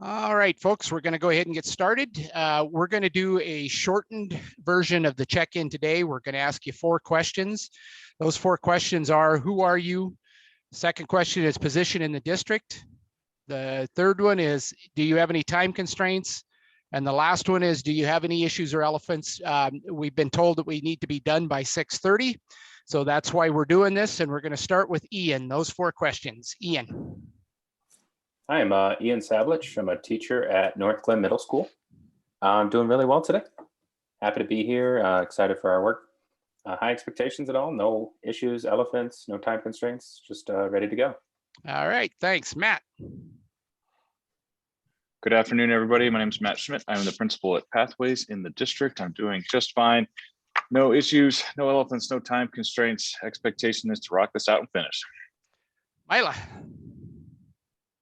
All right, folks, we're going to go ahead and get started. We're going to do a shortened version of the check-in today. We're going to ask you 4 questions. Those 4 questions are, who are you? Second question is position in the district. The third one is, do you have any time constraints? And the last one is, do you have any issues or elephants? We've been told that we need to be done by 6:30. So that's why we're doing this. And we're going to start with Ian, those 4 questions. Ian. Hi, I'm Ian Sablich. I'm a teacher at North Glen Middle School. I'm doing really well today. Happy to be here, excited for our work. High expectations at all, no issues, elephants, no time constraints, just ready to go. All right, thanks. Matt. Good afternoon, everybody. My name is Matt Schmidt. I'm the principal at Pathways in the district. I'm doing just fine. No issues, no elephants, no time constraints. Expectation is to rock this out and finish. Mila.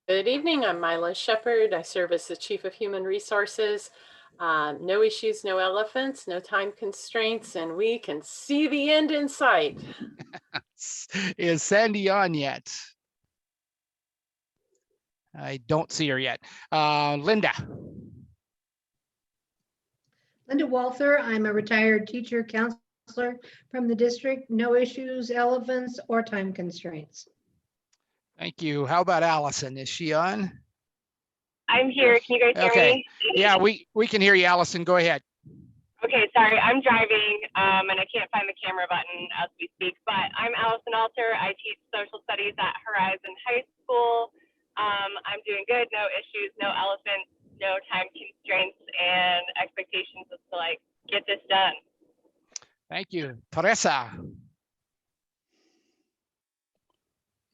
Good evening, I'm Mila Shepard. I serve as the Chief of Human Resources. No issues, no elephants, no time constraints, and we can see the end in sight. Is Sandy on yet? I don't see her yet. Linda. Linda Walther, I'm a retired teacher counselor from the district. No issues, elephants, or time constraints. Thank you. How about Allison? Is she on? I'm here. Can you guys hear Okay. me? Yeah, we can hear you, Allison. Go ahead. Okay, sorry. I'm driving and I can't find the camera button as we speak, but I'm Allison Alter. I teach social studies at Horizon High School. I'm doing good. No issues, no elephants, no time constraints, and expectations is to get this done. Thank you. Teresa.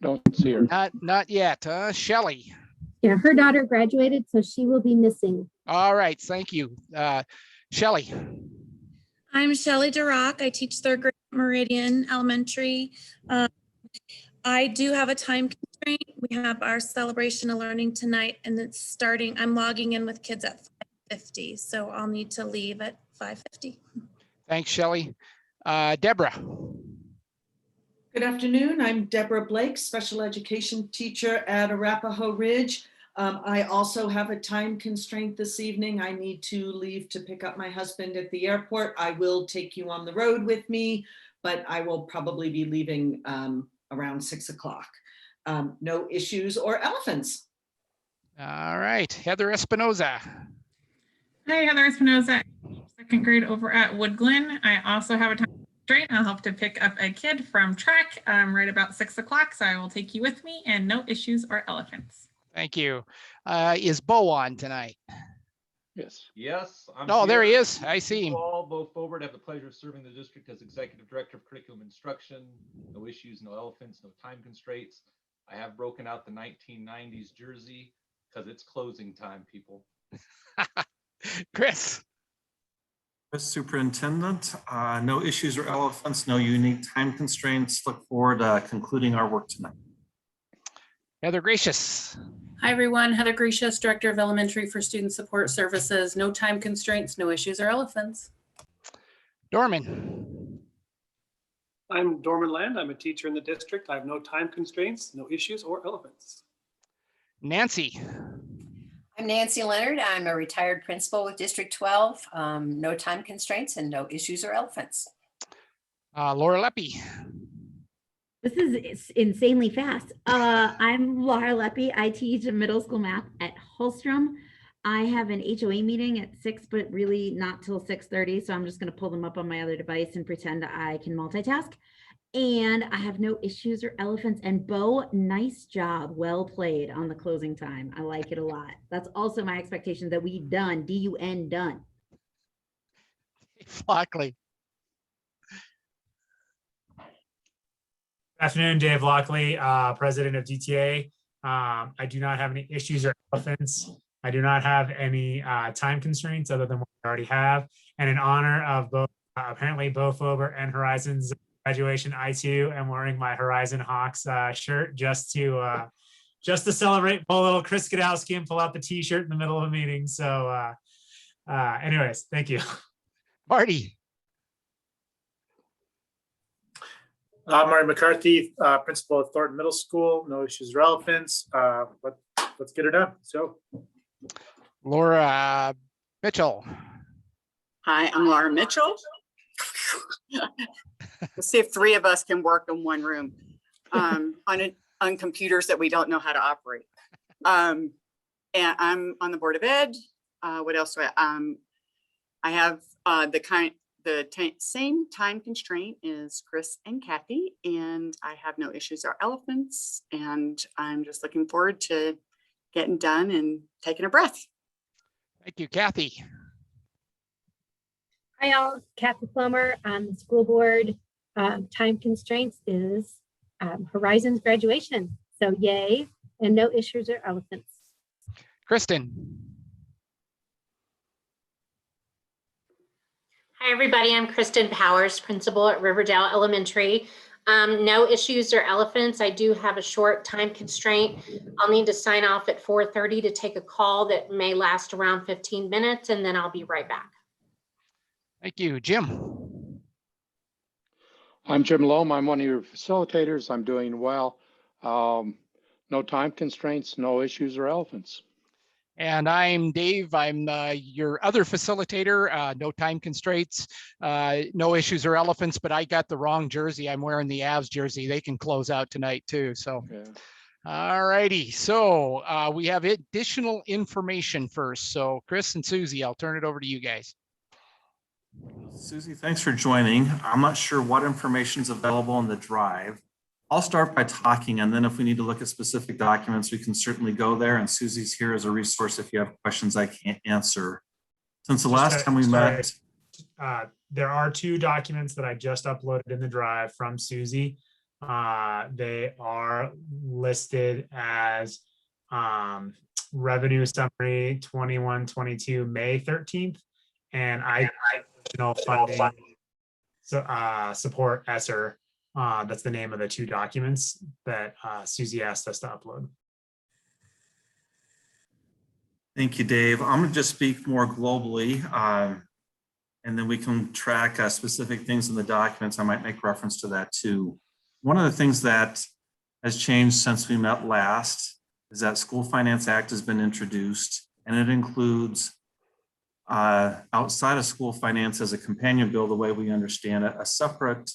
Don't see her. Not yet. Shelley. Yeah, her daughter graduated, so she will be missing. All right. Thank you. Shelley. I'm Shelley DeRock. I teach 3rd grade at Meridian Elementary. I do have a time constraint. We have our celebration of learning tonight, and it's starting. I'm logging in with kids at 5:50, so I'll need to leave at 5:50. Thanks, Shelley. Deborah. Good afternoon. I'm Deborah Blake, special education teacher at Arapahoe Ridge. I also have a time constraint this evening. I need to leave to pick up my husband at the airport. I will take you on the road with me, but I will probably be leaving around 6 o'clock. No issues or elephants. All right. Heather Espinoza. Hi, Heather Espinoza, 2nd grade over at Wood Glen. I also have a time constraint. I'll have to pick up a kid from track right about 6 o'clock, so I will take you with me, and no issues or elephants. Thank you. Is Bo on tonight? Yes. Yes. Oh, there he is. I see him. Bo Forward. I have the pleasure of serving the district as Executive Director of Curriculum Instruction. No issues, no elephants, no time constraints. I have broken out the 1990s jersey because it's closing time, people. Chris. Superintendent, no issues or elephants, no unique time constraints. Look forward to concluding our work tonight. Heather Gracious. Hi, everyone. Heather Gracious, Director of Elementary for Student Support Services. No time constraints, no issues or elephants. Dorman. I'm Dorman Land. I'm a teacher in the district. I have no time constraints, no issues or elephants. Nancy. I'm Nancy Leonard. I'm a retired principal with District 12. No time constraints and no issues or elephants. Laura Leppy. This is insanely fast. I'm Laura Leppy. I teach middle school math at Holstrom. I have an HOA meeting at 6, but really not till 6:30. So I'm just going to pull them up on my other device and pretend I can multitask. And I have no issues or elephants. And Bo, nice job. Well played on the closing time. I like it a lot. That's also my expectation that we done, D-U-N, done. Lockley. Good afternoon, Dave Lockley, president of DTA. I do not have any issues or elephants. I do not have any time constraints other than what I already have. And in honor of both, apparently Bo Fober and Horizon's graduation, I too am wearing my Horizon Hawks shirt just to celebrate, pull a little Chris Gadowski and pull out the t-shirt in the middle of a meeting. So anyways, thank you. Marty. Marty McCarthy, principal at Thornton Middle School. No issues or elephants. Let's get it done. So. Laura Mitchell. Hi, I'm Laura Mitchell. Let's see if three of us can work in one room on computers that we don't know how to operate. And I'm on the Board of Ed. What else do I have same time constraint as Chris and Kathy, and I have no issues or elephants, and I'm just looking forward to getting done and taking a breath. Thank you, Kathy. Hi all, Kathy Plummer on the school board. Time constraints is Horizons graduation. So yay, and no issues or elephants. Kristen. Hi, everybody. I'm Kristen Powers, principal at Riverdale Elementary. No issues or elephants. I do have a short time constraint. I'll need to sign off at 4:30 to take a call that may last around 15 minutes, and then I'll be right back. Thank you, Jim. I'm Jim Loam. I'm one of your facilitators. I'm doing well. No time constraints, no issues or elephants. And I'm Dave. I'm your other facilitator. No time constraints, no issues or elephants, but I got the wrong jersey. I'm wearing the Avs jersey. They can close out tonight too. So, yeah. All righty. So we have additional information first. So Chris and Susie, I'll turn it over to you guys. Susie, thanks for joining. I'm not sure what information is available in the drive. I'll start by talking, and then if we need to look at specific documents, we can certainly go there. And Susie's here as a resource if you have questions I can't answer. Since the last time we met. There are two documents that I just uploaded in the drive from Susie. They are listed as revenue summary 21-22 May 13th and additional funding support ESSER. That's the name of the two documents that Susie asked us to upload. Thank you, Dave. I'm going to just speak more globally, and then we can track specific things in the documents. I might make reference to that too. One of the things that has changed since we met last is that School Finance Act has been introduced, and it includes outside of school finance as a companion bill, the way we understand it, a separate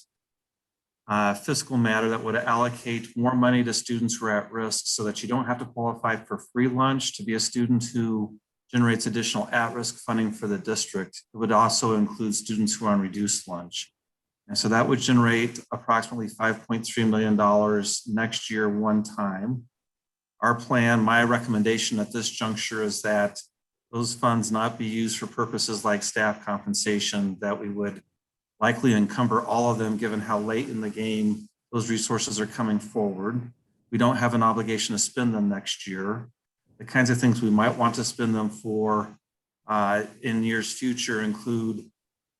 fiscal matter that would allocate more money to students who are at risk so that you don't have to qualify for free lunch to be a student who generates additional at-risk funding for the district. It would also include students who are on reduced lunch. And so that would generate approximately $5.3 million next year one time. Our plan, my recommendation at this juncture is that those funds not be used for purposes like staff compensation, that we would likely encumber all of them given how late in the game those resources are coming forward. We don't have an obligation to spend them next year. The kinds of things we might want to spend them for in years future include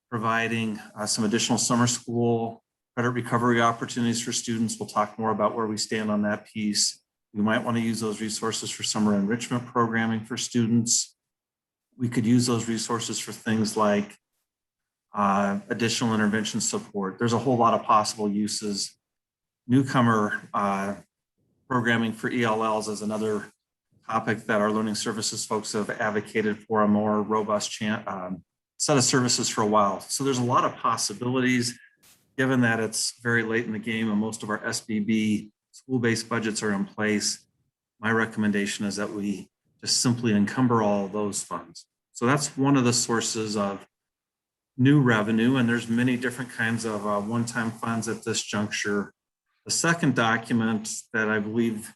providing some additional summer school credit recovery opportunities for students. We'll talk more about where we stand on that piece. We might want to use those resources for summer enrichment programming for students. We could use those resources for things like additional intervention support. There's a whole lot of possible uses. Newcomer programming for ELLs is another topic that our learning services folks have advocated for a more robust set of services for a while. So there's a lot of possibilities given that it's very late in the game and most of our SBB school-based budgets are in place. My recommendation is that we just simply encumber all of those funds. So that's one of the sources of new revenue, and there's many different kinds of one-time funds at this juncture. The second document that I believe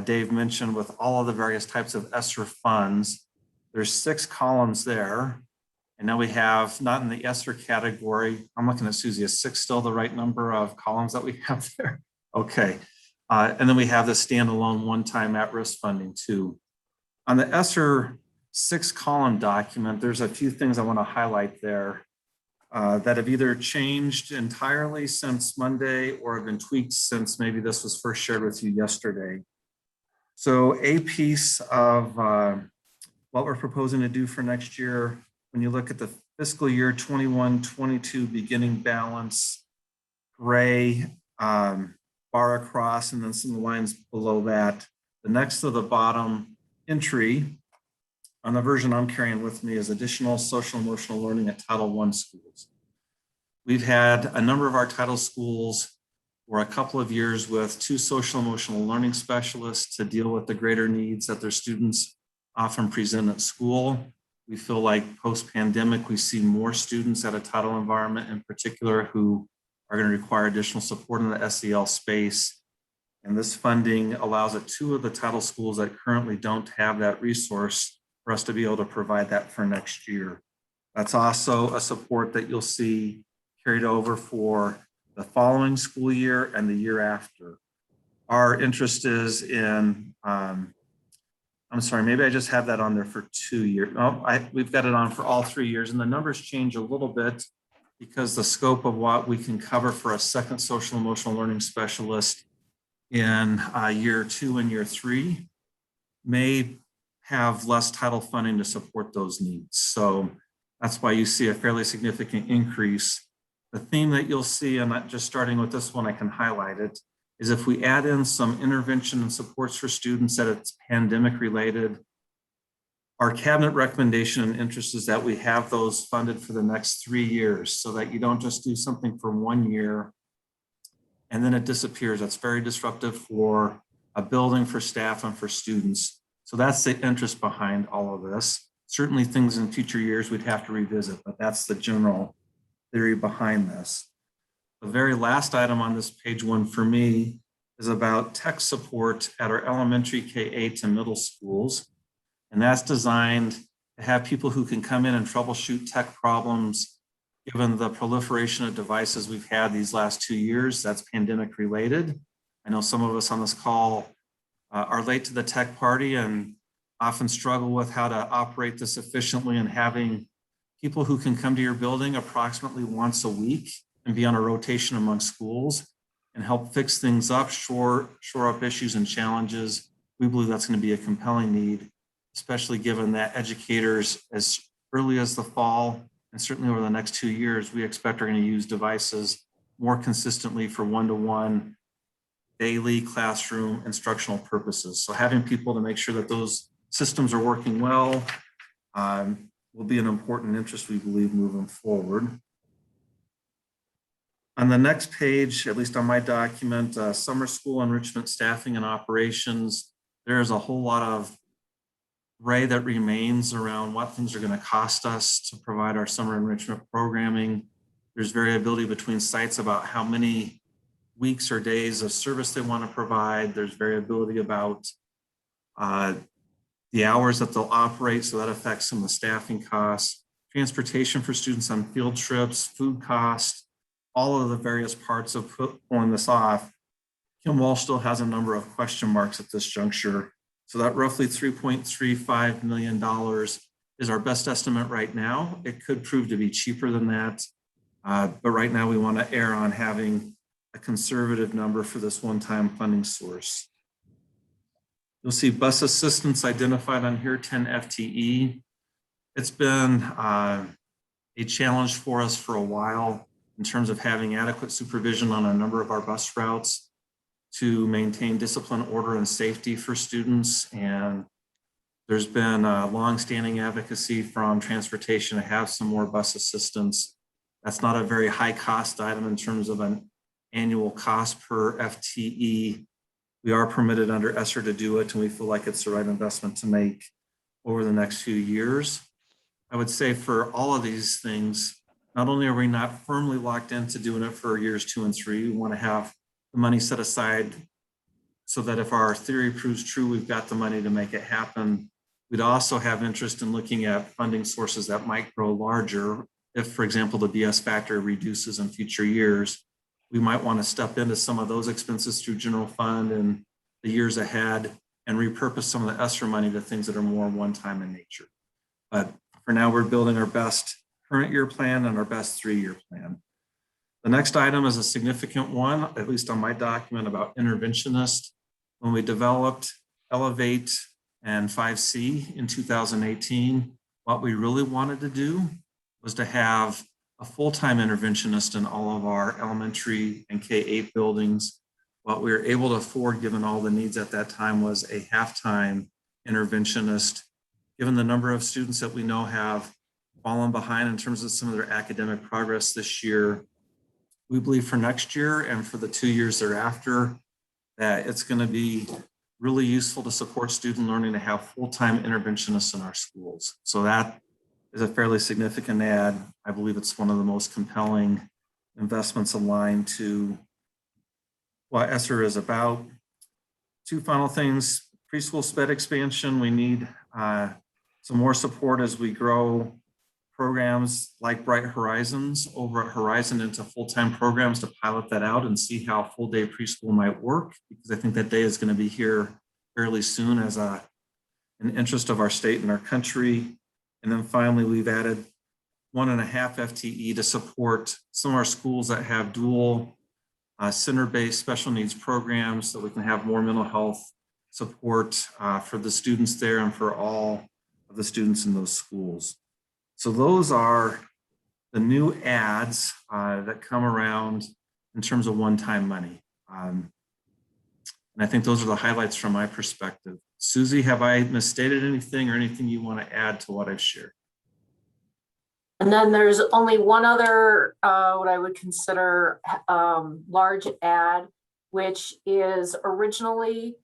Dave mentioned with all of the various types of ESSER funds, there's 6 columns there. And now we have, not in the ESSER category, I'm looking at Susie, is 6 still the right number of columns that we have there? Okay. And then we have the standalone one-time at-risk funding too. On the ESSER 6-column document, there's a few things I want to highlight there that have either changed entirely since Monday or have been tweaked since maybe this was first shared with you yesterday. So a piece of what we're proposing to do for next year, when you look at the fiscal year 21-22 beginning balance, gray bar across, and then some lines below that, the next to the bottom entry on the version I'm carrying with me is additional social emotional learning at Title I schools. We've had a number of our Title schools for a couple of years with 2 social emotional learning specialists to deal with the greater needs that their students often present at school. We feel like post-pandemic, we see more students at a Title environment in particular who are going to require additional support in the SEL space. And this funding allows it 2 of the Title schools that currently don't have that resource for us to be able to provide that for next year. That's also a support that you'll see carried over for the following school year and the year after. Our interest is in, I'm sorry, maybe I just have that on there for 2 years. No, we've got it on for all 3 years, and the numbers change a little bit because the scope of what we can cover for a second social emotional learning specialist in year 2 and year 3 may have less Title funding to support those needs. So that's why you see a fairly significant increase. The theme that you'll see, and not just starting with this one, I can highlight it, is if we add in some intervention and supports for students that it's pandemic related, our cabinet recommendation and interest is that we have those funded for the next 3 years so that you don't just do something for 1 year and then it disappears. That's very disruptive for a building, for staff, and for students. So that's the interest behind all of this. Certainly things in future years we'd have to revisit, but that's the general theory behind this. The very last item on this page 1 for me is about tech support at our elementary K-8 to middle schools. And that's designed to have people who can come in and troubleshoot tech problems given the proliferation of devices we've had these last 2 years. That's pandemic related. I know some of us on this call are late to the tech party and often struggle with how to operate this efficiently, and having people who can come to your building approximately once a week and be on a rotation among schools and help fix things up, shore up issues and challenges. We believe that's going to be a compelling need, especially given that educators as early as the fall and certainly over the next 2 years, we expect are going to use devices more consistently for one-to-one daily classroom instructional purposes. So having people to make sure that those systems are working well will be an important interest, we believe, moving forward. On the next page, at least on my document, summer school enrichment staffing and operations, there's a whole lot of gray that remains around what things are going to cost us to provide our summer enrichment programming. There's variability between sites about how many weeks or days of service they want to provide. There's variability about the hours that they'll operate, so that affects some of the staffing costs, transportation for students on field trips, food costs, all of the various parts of pulling this off. Kim Walsh still has a number of question marks at this juncture. So that roughly $3.35 million is our best estimate right now. It could prove to be cheaper than that, but right now we want to err on having a conservative number for this one-time funding source. You'll see bus assistance identified on here, 10 FTE. It's been a challenge for us for a while in terms of having adequate supervision on a number of our bus routes to maintain discipline, order, and safety for students. And there's been a long-standing advocacy from transportation to have some more bus assistance. That's not a very high cost item in terms of an annual cost per FTE. We are permitted under ESSER to do it, and we feel like it's the right investment to make over the next few years. I would say for all of these things, not only are we not firmly locked into doing it for years 2 and 3, we want to have the money set aside so that if our theory proves true, we've got the money to make it happen. We'd also have interest in looking at funding sources that might grow larger. If, for example, the BS factor reduces in future years, we might want to step into some of those expenses through general fund in the years ahead and repurpose some of the ESSER money to things that are more one-time in nature. But for now, we're building our best current year plan and our best 3-year plan. The next item is a significant one, at least on my document, about interventionist. When we developed Elevate and 5C in 2018, what we really wanted to do was to have a full-time interventionist in all of our elementary and K-8 buildings. What we were able to afford, given all the needs at that time, was a half-time interventionist given the number of students that we know have fallen behind in terms of some of their academic progress this year, we believe for next year and for the 2 years thereafter, that it's going to be really useful to support student learning to have full-time interventionists in our schools. So that is a fairly significant add. I believe it's one of the most compelling investments aligned to what ESSER is about. Two final things: preschool SPED expansion. We need some more support as we grow programs like Bright Horizons over at Horizon into full-time programs to pilot that out and see how full day preschool might work, because I think that day is going to be here fairly soon as an interest of our state and our country. And then finally, we've added 1.5 FTE to support some of our schools that have dual center-based special needs programs, so we can have more mental health support for the students there and for all of the students in those schools. So those are the new ads that come around in terms of one-time money. And I think those are the highlights from my perspective. Susie, have I misstated anything or anything you want to add to what I've shared? And then there's only one other, what I would consider large ad, which is originally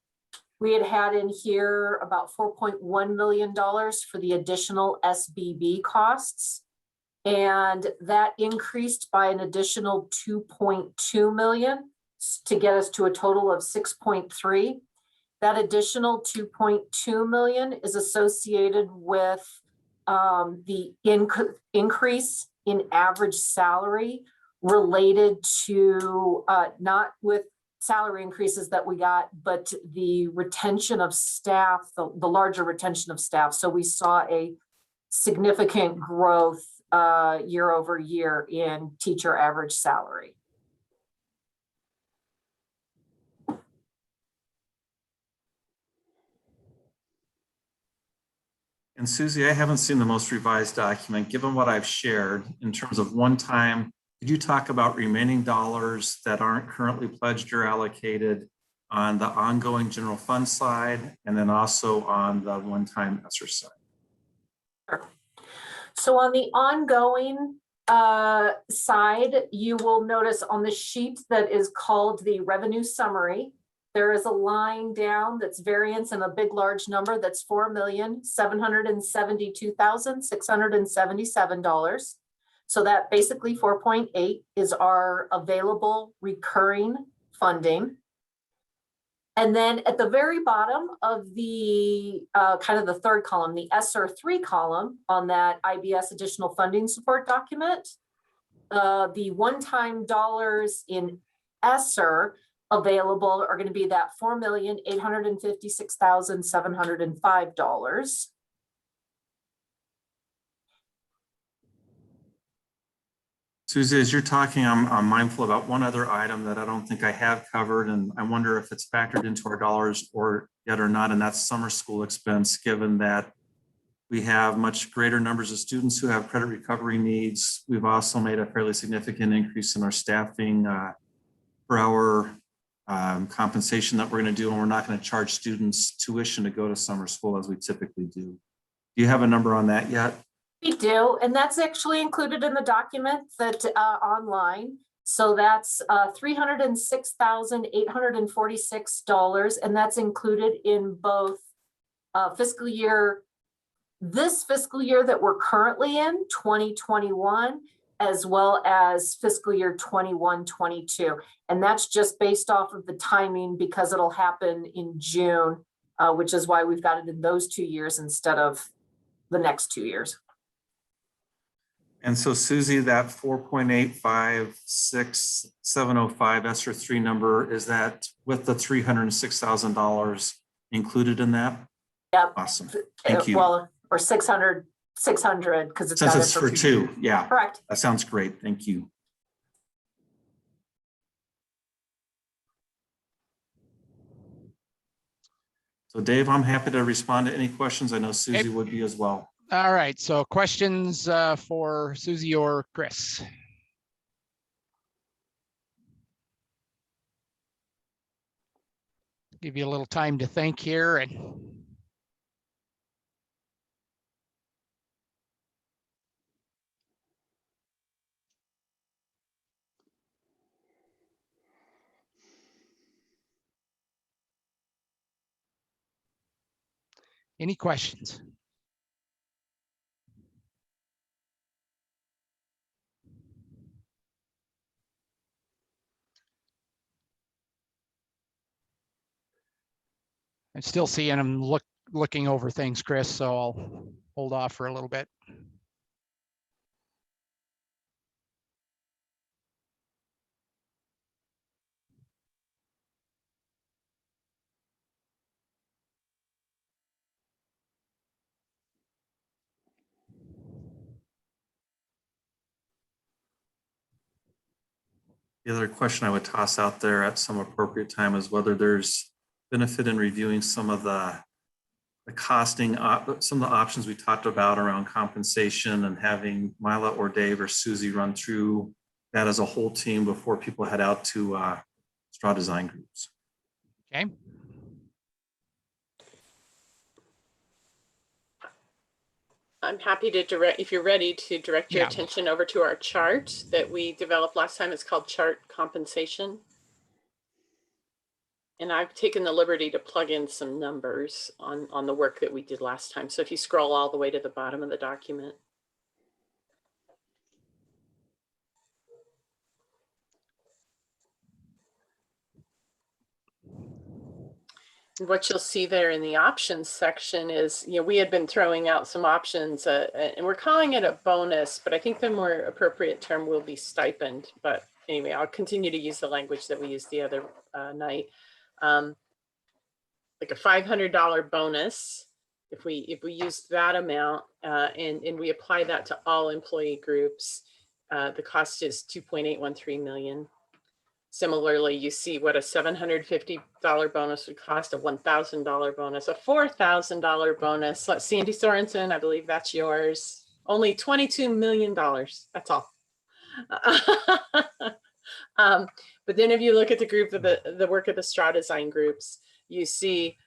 we had in here about $4.1 million for the additional SBB costs. And that increased by an additional 2.2 million to get us to a total of 6.3. That additional 2.2 million is associated with the increase in average salary related to not with salary increases that we got, but the retention of staff, the larger retention of staff. So we saw a significant growth year over year in teacher average salary. And Susie, I haven't seen the most revised document. Given what I've shared in terms of one time, could you talk about remaining dollars that aren't currently pledged or allocated on the ongoing general fund side, and then also on the one-time ESSER side? Sure. So on the ongoing side, you will notice on the sheet that is called the revenue summary, there is a line down that's variance and a big large number that's $4,772,677. So that basically 4.8 is our available recurring funding. And then at the very bottom of the kind of the third column, the ESSER 3 column on that IBS additional funding support document, the one-time dollars in ESSER available are going to be that $4,856,705. Susie, as you're talking, I'm mindful about one other item that I don't think I have covered, and I wonder if it's factored into our dollars or yet or not, and that's summer school expense, given that we have much greater numbers of students who have credit recovery needs. We've also made a fairly significant increase in our staffing per hour compensation that we're going to do, and we're not going to charge students tuition to go to summer school as we typically do. Do you have a number on that yet? We do, and that's actually included in the document that online. So that's $306,846, and that's included in both this fiscal year that we're currently in, 2021, as well as fiscal year 21-22. And that's just based off of the timing because it'll happen in June, which is why we've got it in those 2 years instead of the next 2 years. And so Susie, that 4.856705 ESSER 3 number, is that with the $306,000 included in that? Yep. Awesome. Thank you. Well, or 600 because it's since it's for two. Yeah. Correct. That sounds great. Thank you. So Dave, I'm happy to respond to any questions. I know Susie would be as well. All right, so questions for Susie or Chris? Give you a little time to think here. And Any questions? I'm still seeing them looking over things, Chris, so I'll hold off for a little bit. The other question I would toss out there at some appropriate time is whether there's benefit in reviewing some of the costing, some of the options we talked about around compensation, and having Mila or Dave or Susie run through that as a whole team before people head out to straw design groups. Okay. I'm happy to direct, if you're ready, to direct your attention over to our chart that we developed last time. It's called Chart Compensation. And I've taken the liberty to plug in some numbers on the work that we did last time. So if you scroll all the way to the bottom of the document. What you'll see there in the options section is, we had been throwing out some options and we're calling it a bonus, but I think the more appropriate term will be stipend. But anyway, I'll continue to use the language that we used the other night. Like a $500 bonus, if we use that amount and we apply that to all employee groups, the cost is $2.813 million. Similarly, you see what a $750 bonus would cost, a $1,000 bonus, a $4,000 bonus. So Sandy Sorensen, I believe that's yours. Only $22 million, that's all. But then if you look at the group of the work of the straw design groups, you see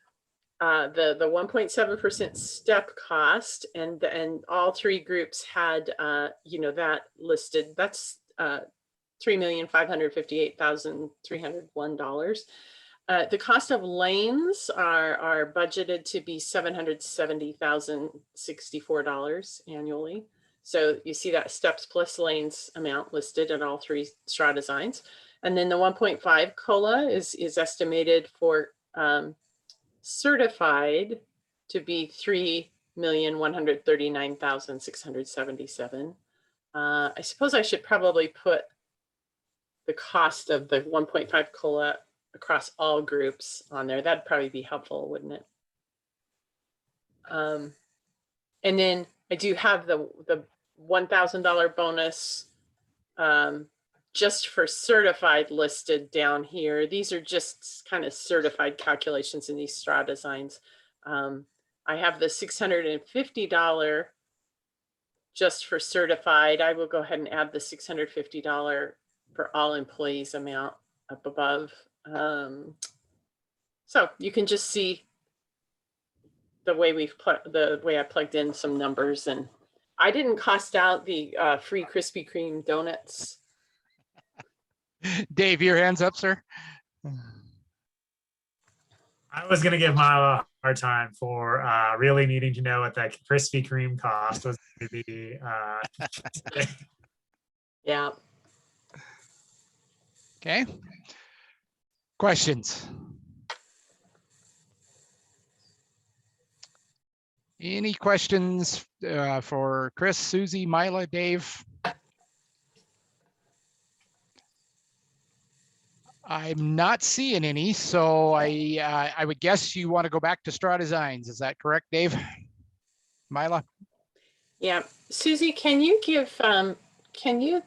the 1.7% step cost, and all three groups had that listed. That's $3,558,301. The cost of lanes are budgeted to be $770,064 annually. So you see that steps plus lanes amount listed in all three straw designs. And then the 1.5 COLA is estimated for certified to be $3,139,677. I suppose I should probably put the cost of the 1.5 COLA across all groups on there. That'd probably be helpful, wouldn't it? And then I do have the $1,000 bonus just for certified listed down here. These are just kind of certified calculations in these straw designs. I have the $650 just for certified. I will go ahead and add the $650 for all employees amount up above. So you can just see the way I plugged in some numbers, and I didn't cost out the free Krispy Kreme donuts. Dave, your hands up, sir. I was going to give Mila a hard time for really needing to know what that Krispy Kreme cost was going to be. Yeah. Okay. Questions? Any questions for Chris, Susie, Mila, Dave? I'm not seeing any, so I would guess you want to go back to straw designs. Is that correct, Dave? Mila? Yeah. Susie, can you give, can you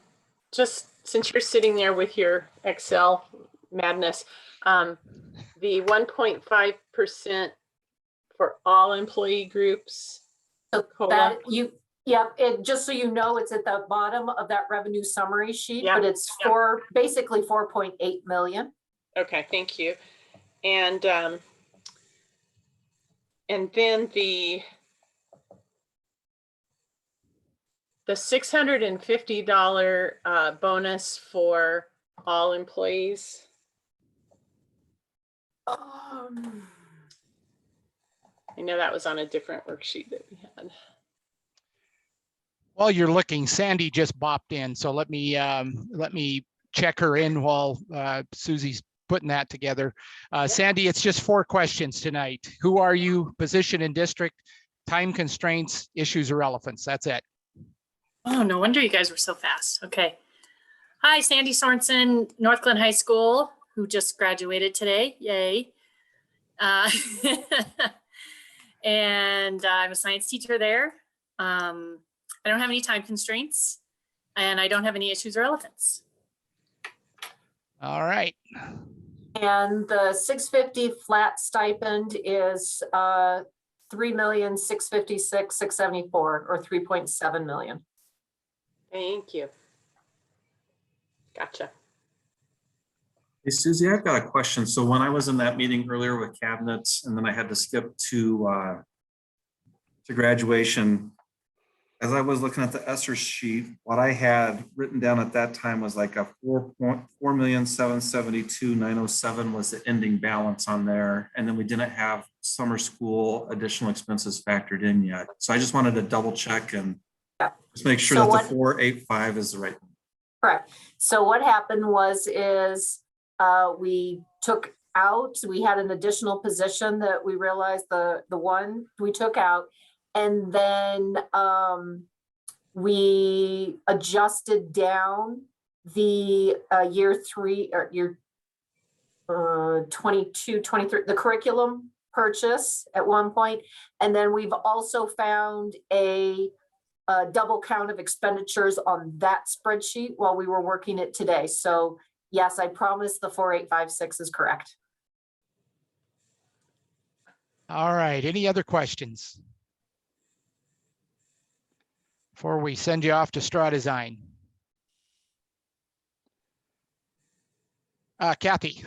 just, since you're sitting there with your Excel madness, the 1.5% for all employee groups? So that just so you know, it's at the bottom of that revenue summary sheet, but it's basically 4.8 million. Okay, thank you. And then the $650 bonus for all employees. I know that was on a different worksheet that we had. While you're looking, Sandy just bopped in, so let me check her in while Susie's putting that together. Sandy, it's just 4 questions tonight. Who are you, position in district, time constraints, issues or elephants? That's it. Oh, no wonder you guys were so fast. Okay. Hi, Sandy Sorensen, North Glen High School, who just graduated today. Yay. And I'm a science teacher there. I don't have any time constraints, and I don't have any issues or elephants. All right. And the 650 flat stipend is 3,656,674, or 3.7 million. Thank you. Gotcha. Hey, Susie, I've got a question. So when I was in that meeting earlier with cabinets, and then I had to skip to graduation, as I was looking at the ESSER sheet, what I had written down at that time was like a 4,772,907 was the ending balance on there. And then we didn't have summer school additional expenses factored in yet. So I just wanted to double check and just make sure that the 485 is the right one. Correct. So what happened is we took out, we had an additional position that we realized the one we took out, and then we adjusted down the year 3 or year 22, 23, the curriculum purchase at one point. And then we've also found a double count of expenditures on that spreadsheet while we were working it today. So yes, I promise the 4856 is correct. All right. Any other questions before we send you off to straw design? Kathy.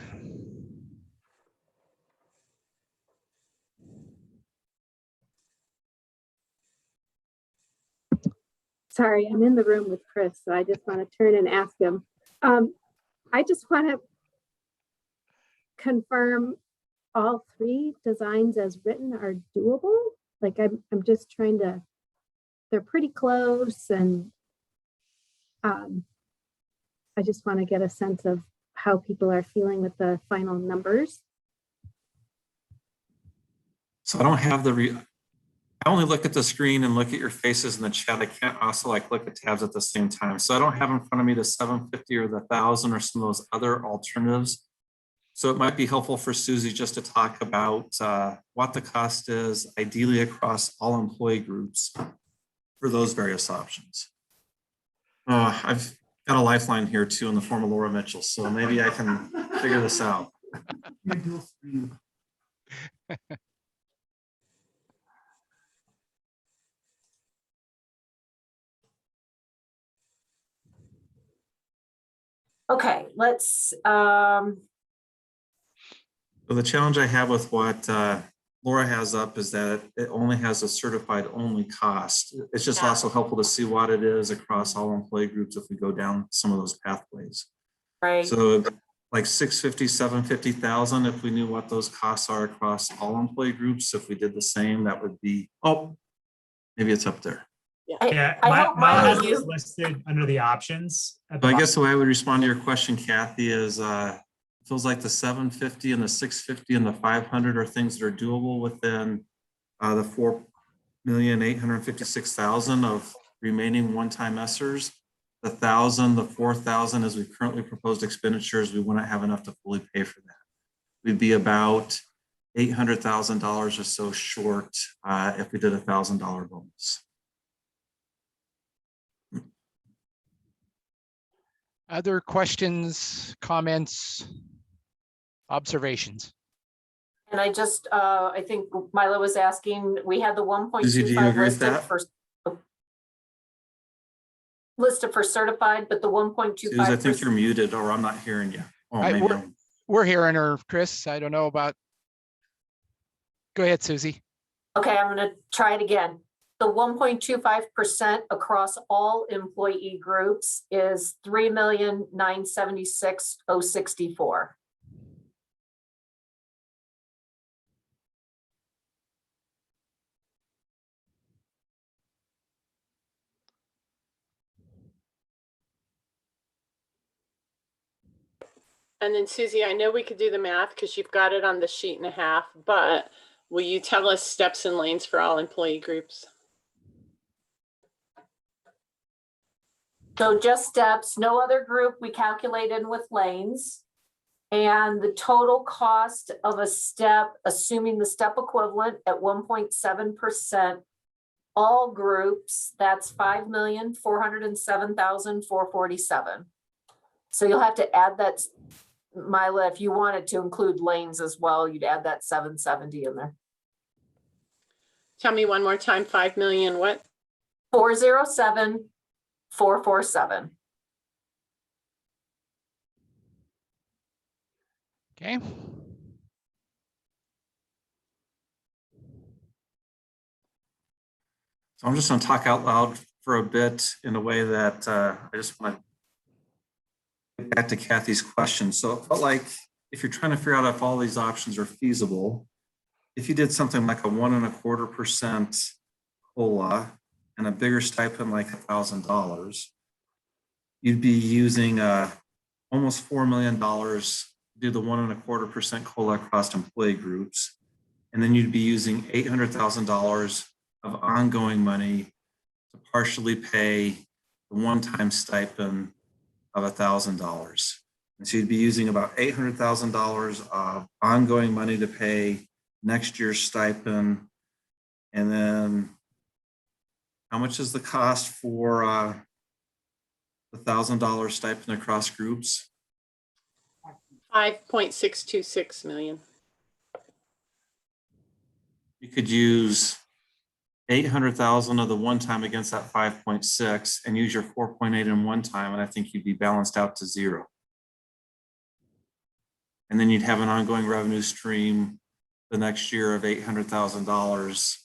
Sorry, I'm in the room with Chris, so I just want to turn and ask him. I just want to confirm all 3 designs as written are doable. Like I'm just trying to, they're pretty close, and I just want to get a sense of how people are feeling with the final numbers. So I don't have I only look at the screen and look at your faces in the chat. I can't also like look at tabs at the same time. So I don't have in front of me the 750 or the 1,000 or some of those other alternatives. So it might be helpful for Susie just to talk about what the cost is, ideally across all employee groups for those various options. I've got a lifeline here too in the form of Laura Mitchell, so maybe I can figure this out. Okay, let's. So the challenge I have with what Laura has up is that it only has a certified only cost. It's just also helpful to see what it is across all employee groups if we go down some of those pathways. Right. So like 650, 750,000, if we knew what those costs are across all employee groups, if we did the same, that would be, oh, maybe it's up there. Yeah, I hope mine mine is is listed under the options. So I guess the way I would respond to your question, Kathy, is feels like the 750 and the 650 and the 500 are things that are doable within the 4,856,000 of remaining one-time ESSERs. The 1,000, the 4,000 as we currently proposed expenditures, we wouldn't have enough to fully pay for that. We'd be about $800,000 or so short if we did a $1,000 bonus. Other questions, comments, observations? And I just, I think Milo was asking, we had the 1.25 listed for certified, but the 1.25. Suze, I think you're muted, or I'm not hearing you. Oh, we're hearing her, Chris. I don't know about. Go ahead, Susie. Okay, I'm going to try it again. The 1.25% across all employee groups is 3,976,064. And then Susie, I know we could do the math because you've got it on the sheet and a half, but will you tell us steps and lanes for all employee groups? So just steps, no other group we calculated with lanes. And the total cost of a step, assuming the step equivalent at 1.7%, all groups, that's 5,407,447. So you'll have to add that, Mila, if you wanted to include lanes as well, you'd add that 770 in there. Tell me one more time, 5 million what? 407,447. Okay. So I'm just going to talk out loud for a bit in a way that I just want to get back to Kathy's question. So it felt like if you're trying to figure out if all these options are feasible, if you did something like a 1.25% COLA and a bigger stipend like $1,000, you'd be using almost $4 million to do the 1.25% COLA across employee groups. And then you'd be using $800,000 of ongoing money to partially pay the one-time stipend of $1,000. And so you'd be using about $800,000 of ongoing money to pay next year's stipend. And then how much is the cost for the $1,000 stipend across groups? 5.626 million. You could use 800,000 of the one time against that 5.6 and use your 4.8 in one time, and I think you'd be balanced out to zero. And then you'd have an ongoing revenue stream the next year of $800,000.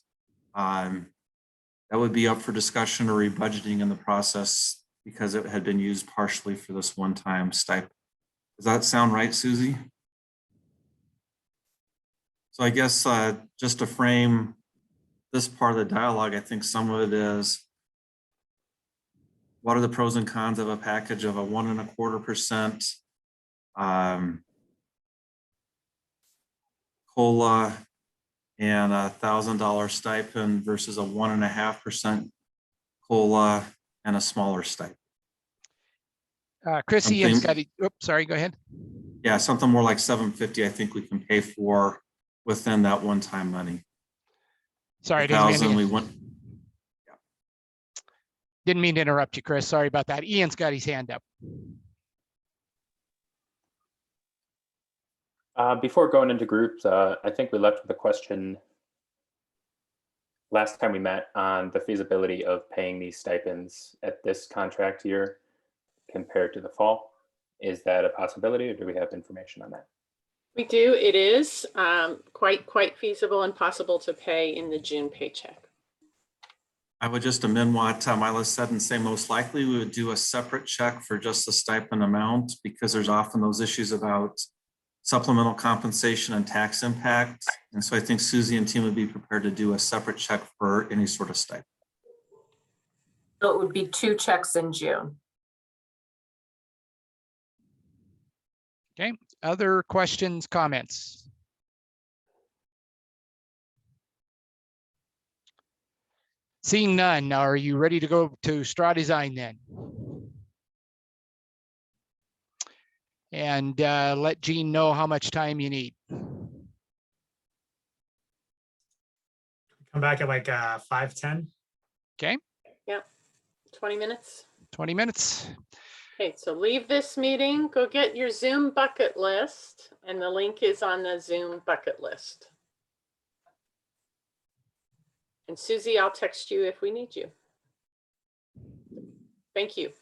That would be up for discussion or rebudgeting in the process because it had been used partially for this one-time stipend. Does that sound right, Susie? So I guess just to frame this part of the dialogue, I think some of it is, what are the pros and cons of a package of a 1.25% COLA and a $1,000 stipend versus a 1.5% COLA and a smaller stipend? Chris, Ian's got it. Oops, sorry, go ahead. Yeah, something more like 750, I think we can pay for within that one-time money. Sorry, $1,000 we went. Didn't mean to interrupt you, Chris. Sorry about that. Ian's got his hand up. Before going into groups, I think we left with a question last time we met on the feasibility of paying these stipends at this contract year compared to the fall. Is that a possibility, or do we have information on that? We do. It is quite feasible and possible to pay in the June paycheck. I would just amend what Mila said and say most likely we would do a separate check for just the stipend amount, because there's often those issues about supplemental compensation and tax impact. And so I think Susie and team would be prepared to do a separate check for any sort of stipend. So it would be 2 checks in June. Okay, other questions, comments? Seeing none, are you ready to go to straw design then? And let Jean know how much time you need. Come back at like 5:10. Okay. Yeah, 20 minutes. 20 minutes. Okay, so leave this meeting, go get your Zoom bucket list, and the link is on the Zoom bucket list. And Susie, I'll text you if we need you. Thank you.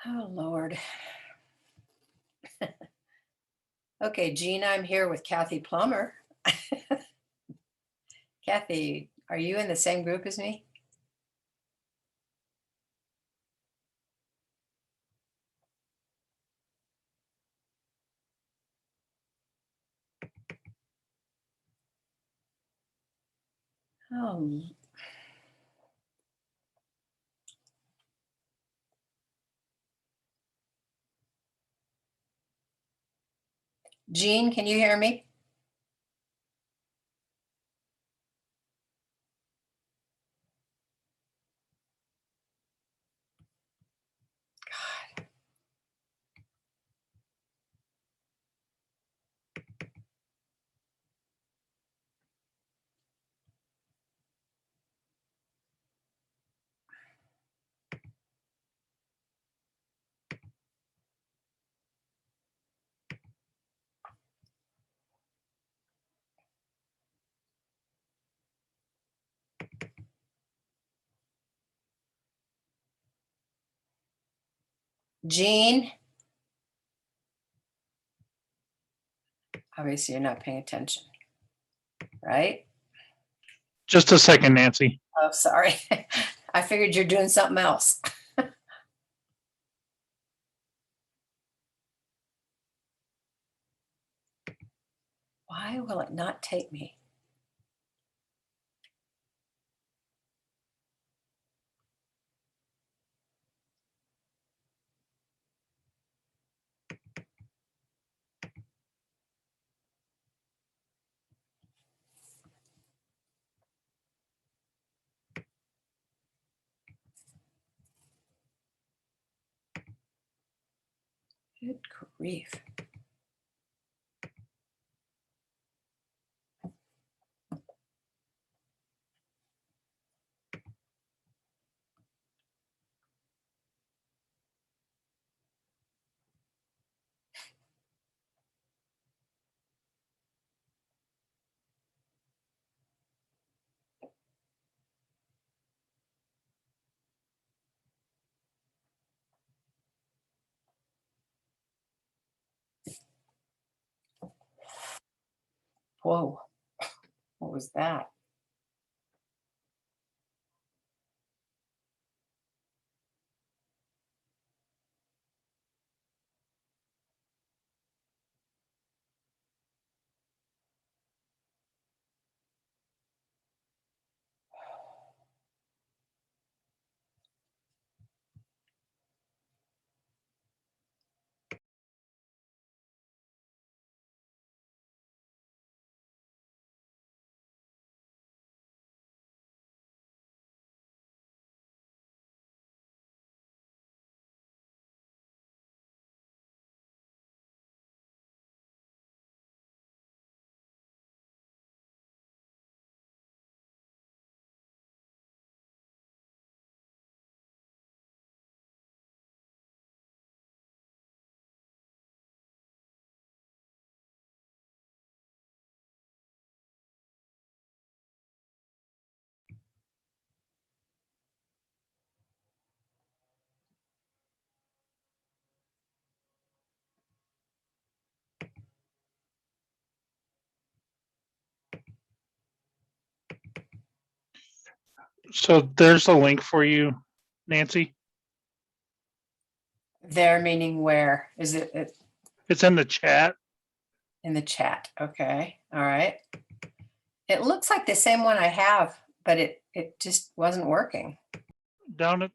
Oh, Lord. Okay, Jean, I'm here with Kathy Plummer. Kathy, are you in the same group as me? Oh. Jean, can you hear me? Jean? Obviously, you're not paying attention, right? Just a second, Nancy. Oh, sorry. I figured you're doing something else. Why will it not take me? Good grief. Whoa, what was that? So there's a link for you, Nancy. There meaning where? Is it It's in the chat. in the chat? Okay, all right. It looks like the same one I have, but it just wasn't working. Down at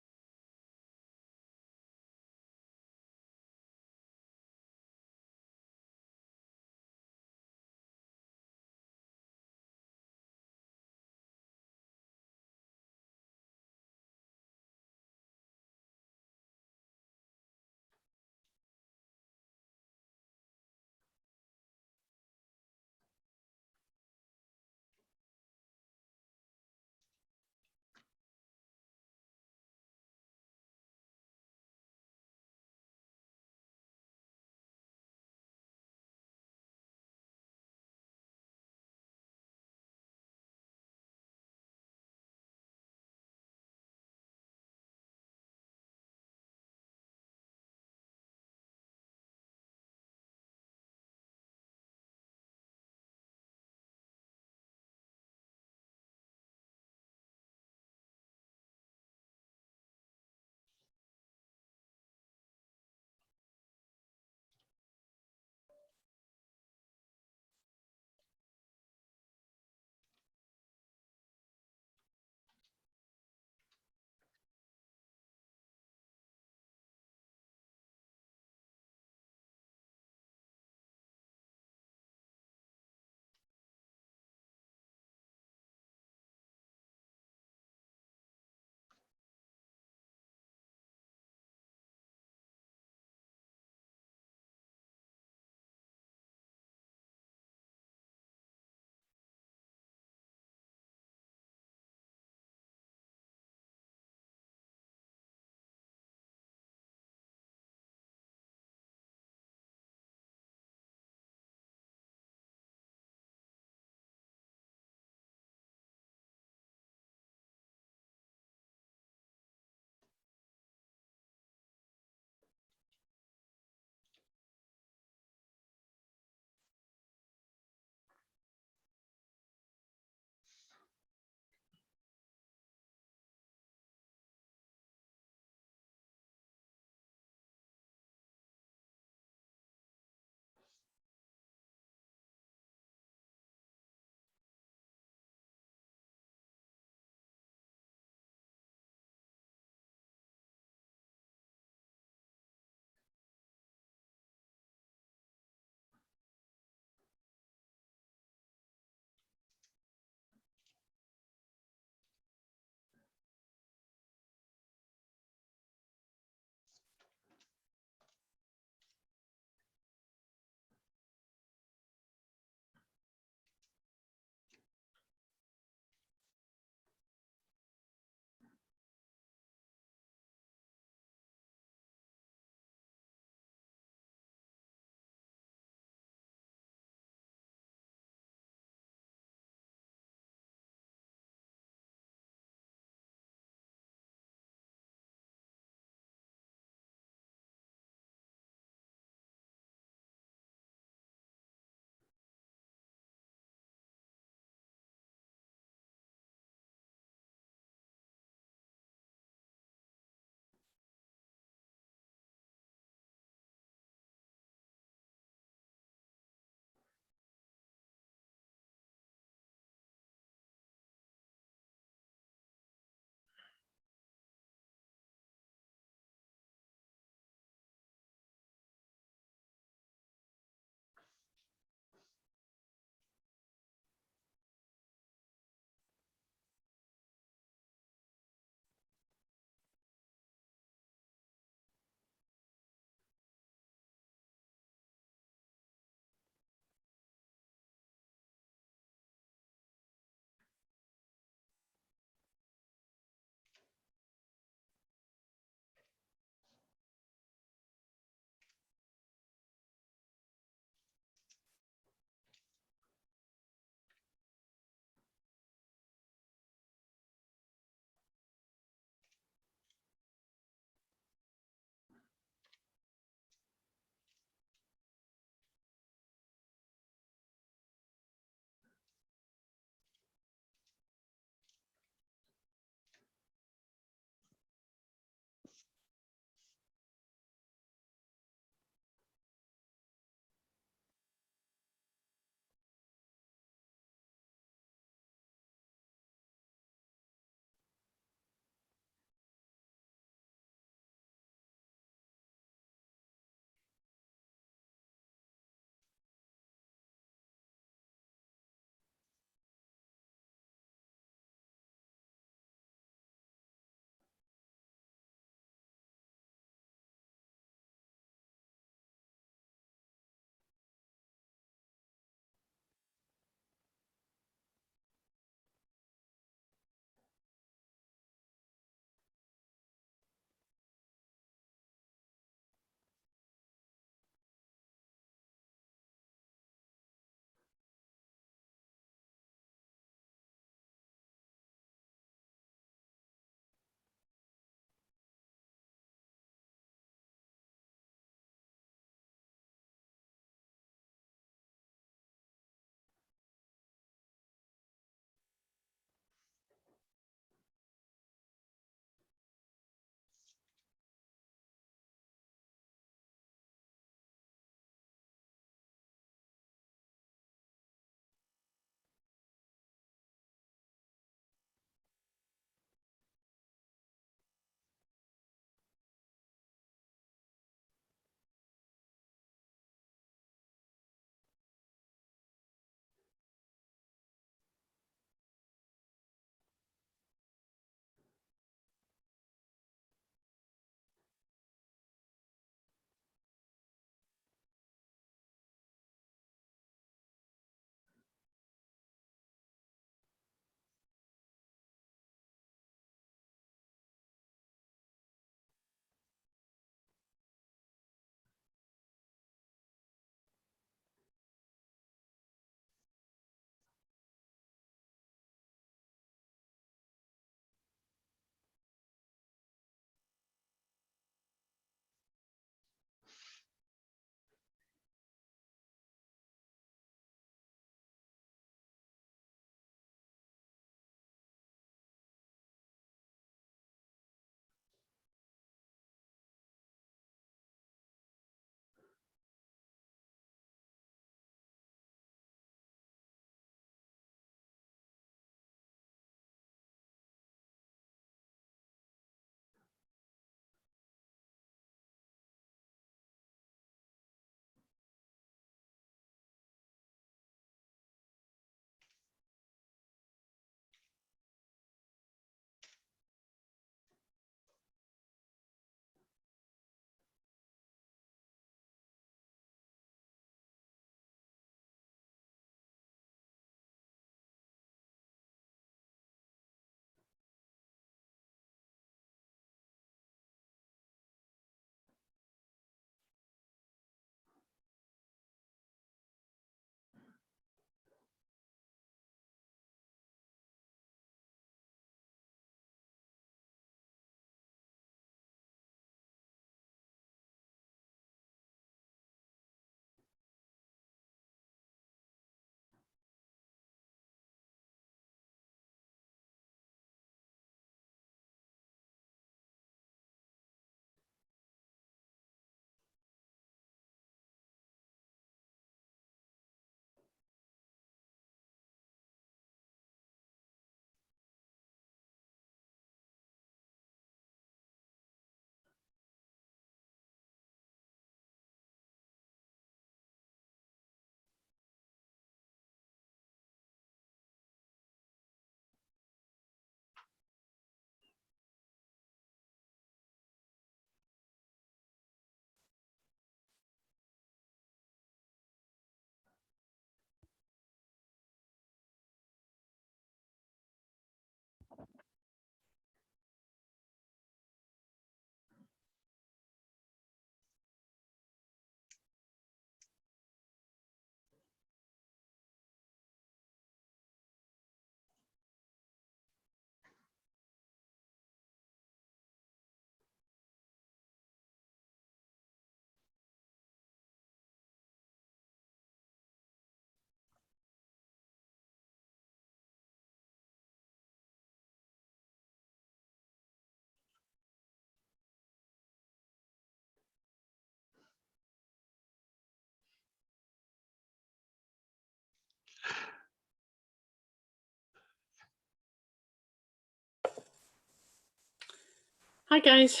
Hi, guys.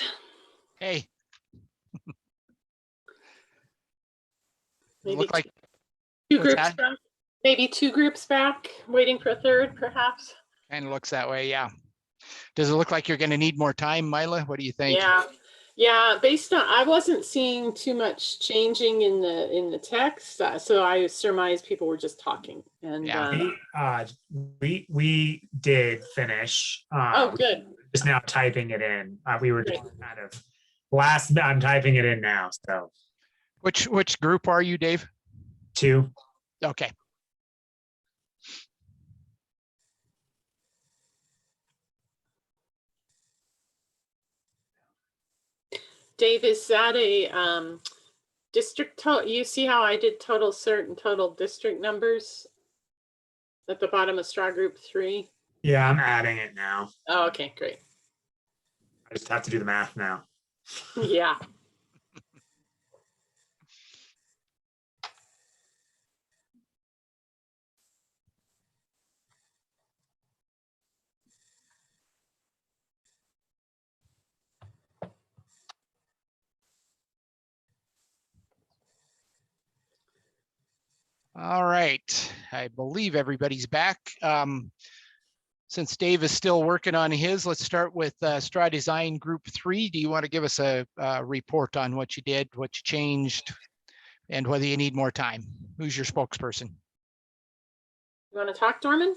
Hey. Maybe Look like two what's groups that? back. Maybe two groups back, waiting for a third, perhaps. Kind of looks that way, yeah. Does it look like you're going to need more time, Mila? What do you think? Yeah. Based on, I wasn't seeing too much changing in the text, so I surmised people were just talking. And We did finish. Oh, good. Just now typing it in. We were Great. just kind of I'm typing it in now. So which group are you, Dave? 2. Okay. Dave, is that a district total? You see how I did total cert and total district numbers at the bottom of straw group 3? Yeah, I'm adding it now. Oh, okay, great. I just have to do the math now. Yeah. All right. I believe everybody's back. Since Dave is still working on his, let's start with Straw Design Group 3. Do you want to give us a report on what you did, what you changed, and whether you need more time? Who's your spokesperson? You want to talk, Dorman?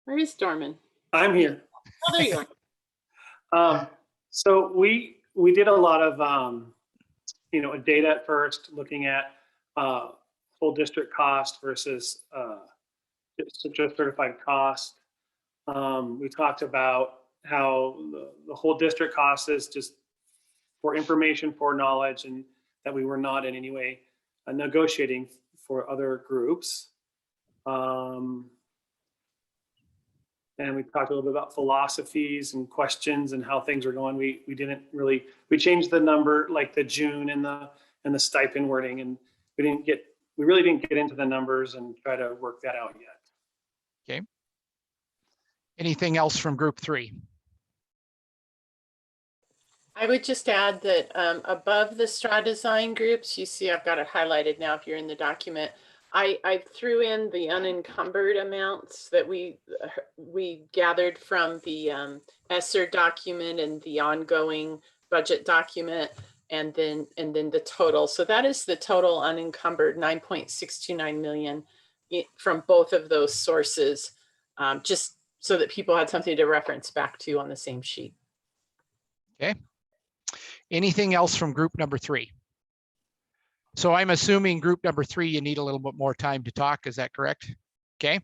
Where is Dorman? I'm here. Oh, there you are. So we did a lot of data at first, looking at full district cost versus just certified cost. We talked about how the whole district cost is just for information, for knowledge, and that we were not in any way negotiating for other groups. And we talked a little bit about philosophies and questions and how things were going. We changed the number, like the June and the stipend wording, and we really didn't get into the numbers and try to work that out yet. Okay. Anything else from Group 3? I would just add that above the straw design groups, you see I've got it highlighted now if you're in the document. I threw in the unencumbered amounts that we gathered from the ESSER document and the ongoing budget document, and then the total. So that is the total unencumbered, 9.629 million from both of those sources, just so that people had something to reference back to on the same sheet. Okay. Anything else from group number 3? So I'm assuming group number 3, you need a little bit more time to talk. Is that correct? Okay.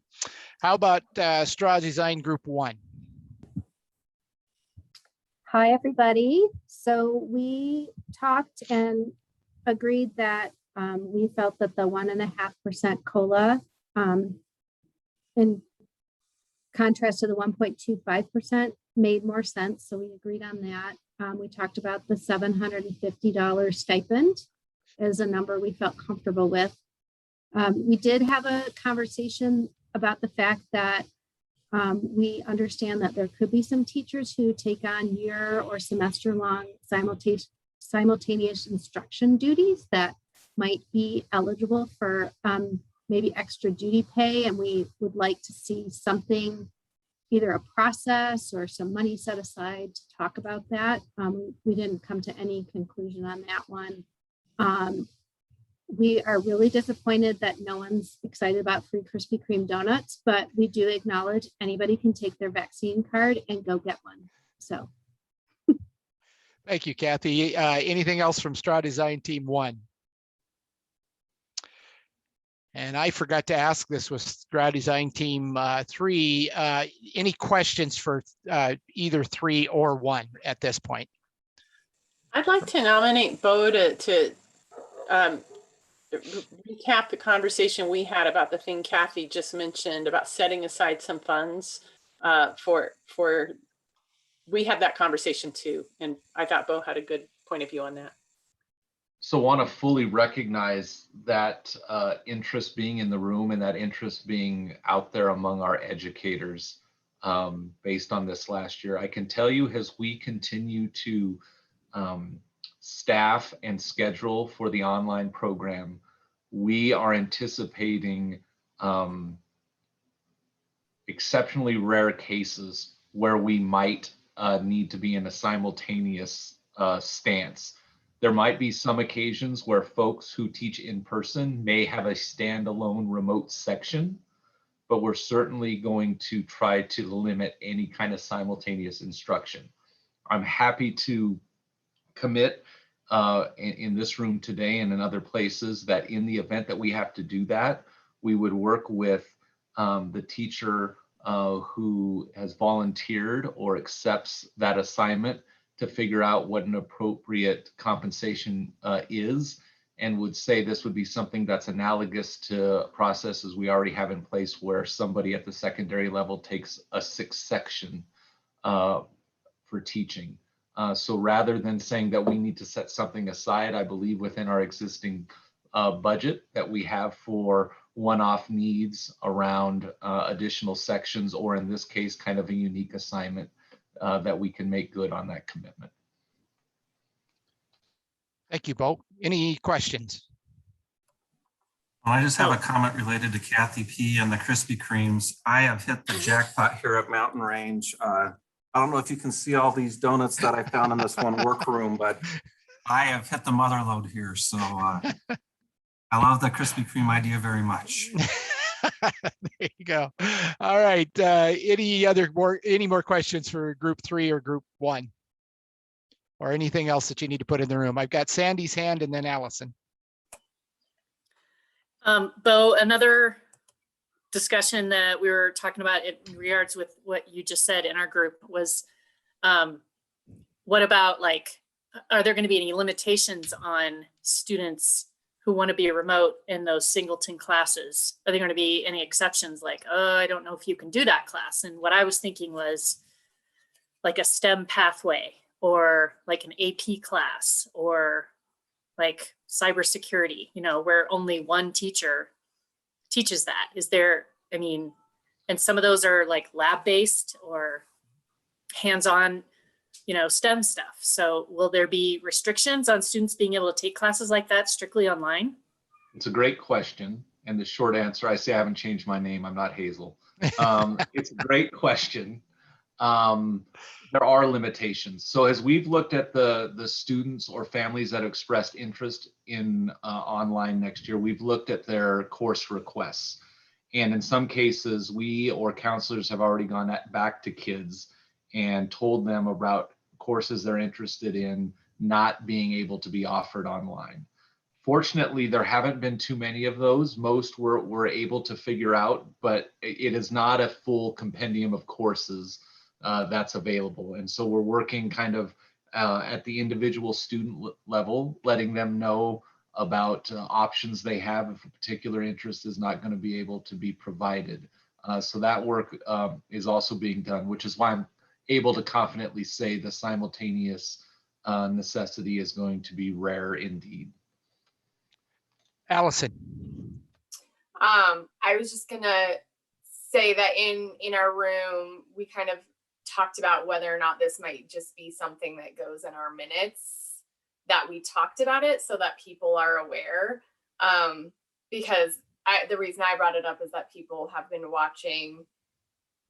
How about Straw Design Group 1? Hi, everybody. So we talked and agreed that we felt that the 1.5% COLA, in contrast to the 1.25%, made more sense. So we agreed on that. We talked about the $750 stipend as a number we felt comfortable with. We did have a conversation about the fact that we understand that there could be some teachers who take on year or semester long simultaneous instruction duties that might be eligible for maybe extra duty pay, and we would like to see something, either a process or some money set aside to talk about that. We didn't come to any conclusion on that one. We are really disappointed that no one's excited about free Krispy Kreme donuts, but we do acknowledge anybody can take their vaccine card and go get one. So. Thank you, Kathy. Anything else from Straw Design Team 1? And I forgot to ask this with Straw Design Team 3. Any questions for either 3 or 1 at this point? I'd like to nominate Bo to recap the conversation we had about the thing Kathy just mentioned about setting aside some funds we had that conversation too. And I thought Bo had a good point of view on that. So want to fully recognize that interest being in the room and that interest being out there among our educators. based on this last year. I can tell you, as we continue to staff and schedule for the online program, we are anticipating exceptionally rare cases where we might need to be in a simultaneous stance. There might be some occasions where folks who teach in person may have a standalone remote section, but we're certainly going to try to limit any kind of simultaneous instruction. I'm happy to commit in this room today and in other places that in the event that we have to do that, we would work with the teacher who has volunteered or accepts that assignment to figure out what an appropriate compensation is, and would say this would be something that's analogous to processes we already have in place where somebody at the secondary level takes a 6th section for teaching. So rather than saying that we need to set something aside, I believe within our existing budget that we have for one-off needs around additional sections, or in this case, kind of a unique assignment that we can make good on that commitment. Thank you, Bo. Any questions? Well, I just have a comment related to Kathy P and the Krispy Kremes. I have hit the jackpot here at Mountain Range. I don't know if you can see all these donuts that I found in this one workroom, but I have hit the mother load here. So I love the Krispy Kreme idea very much. There you go. All right. Any more questions for group 3 or group 1? Or anything else that you need to put in the room? I've got Sandy's hand and then Allison. Bo, another discussion that we were talking about in regards with what you just said in our group was, what about, like, are there going to be any limitations on students who want to be remote in those singleton classes? Are there going to be any exceptions, like, oh, I don't know if you can do that class? And what I was thinking was like a STEM pathway, or like an AP class, or like cybersecurity, you know, where only one teacher teaches that. Is there, I mean, and some of those are like lab-based or hands-on, you know, STEM stuff. So will there be restrictions on students being able to take classes like that strictly online? It's a great question. And the short answer, I say I haven't changed my name. I'm not Hazel. It's a great question. There are limitations. So as we've looked at the students or families that have expressed interest in online next year, we've looked at their course requests. And in some cases, we or counselors have already gone back to kids and told them about courses they're interested in not being able to be offered online. Fortunately, there haven't been too many of those. Most we're able to figure out, but it is not a full compendium of courses that's available. And so we're working kind of at the individual student level, letting them know about options they have if a particular interest is not going to be able to be provided. So that work is also being done, which is why I'm able to confidently say the simultaneous necessity is going to be rare indeed. Allison. I was just gonna say that in our room, we kind of talked about whether or not this might just be something that goes in our minutes, that we talked about it so that people are aware. Because the reason I brought it up is that people have been watching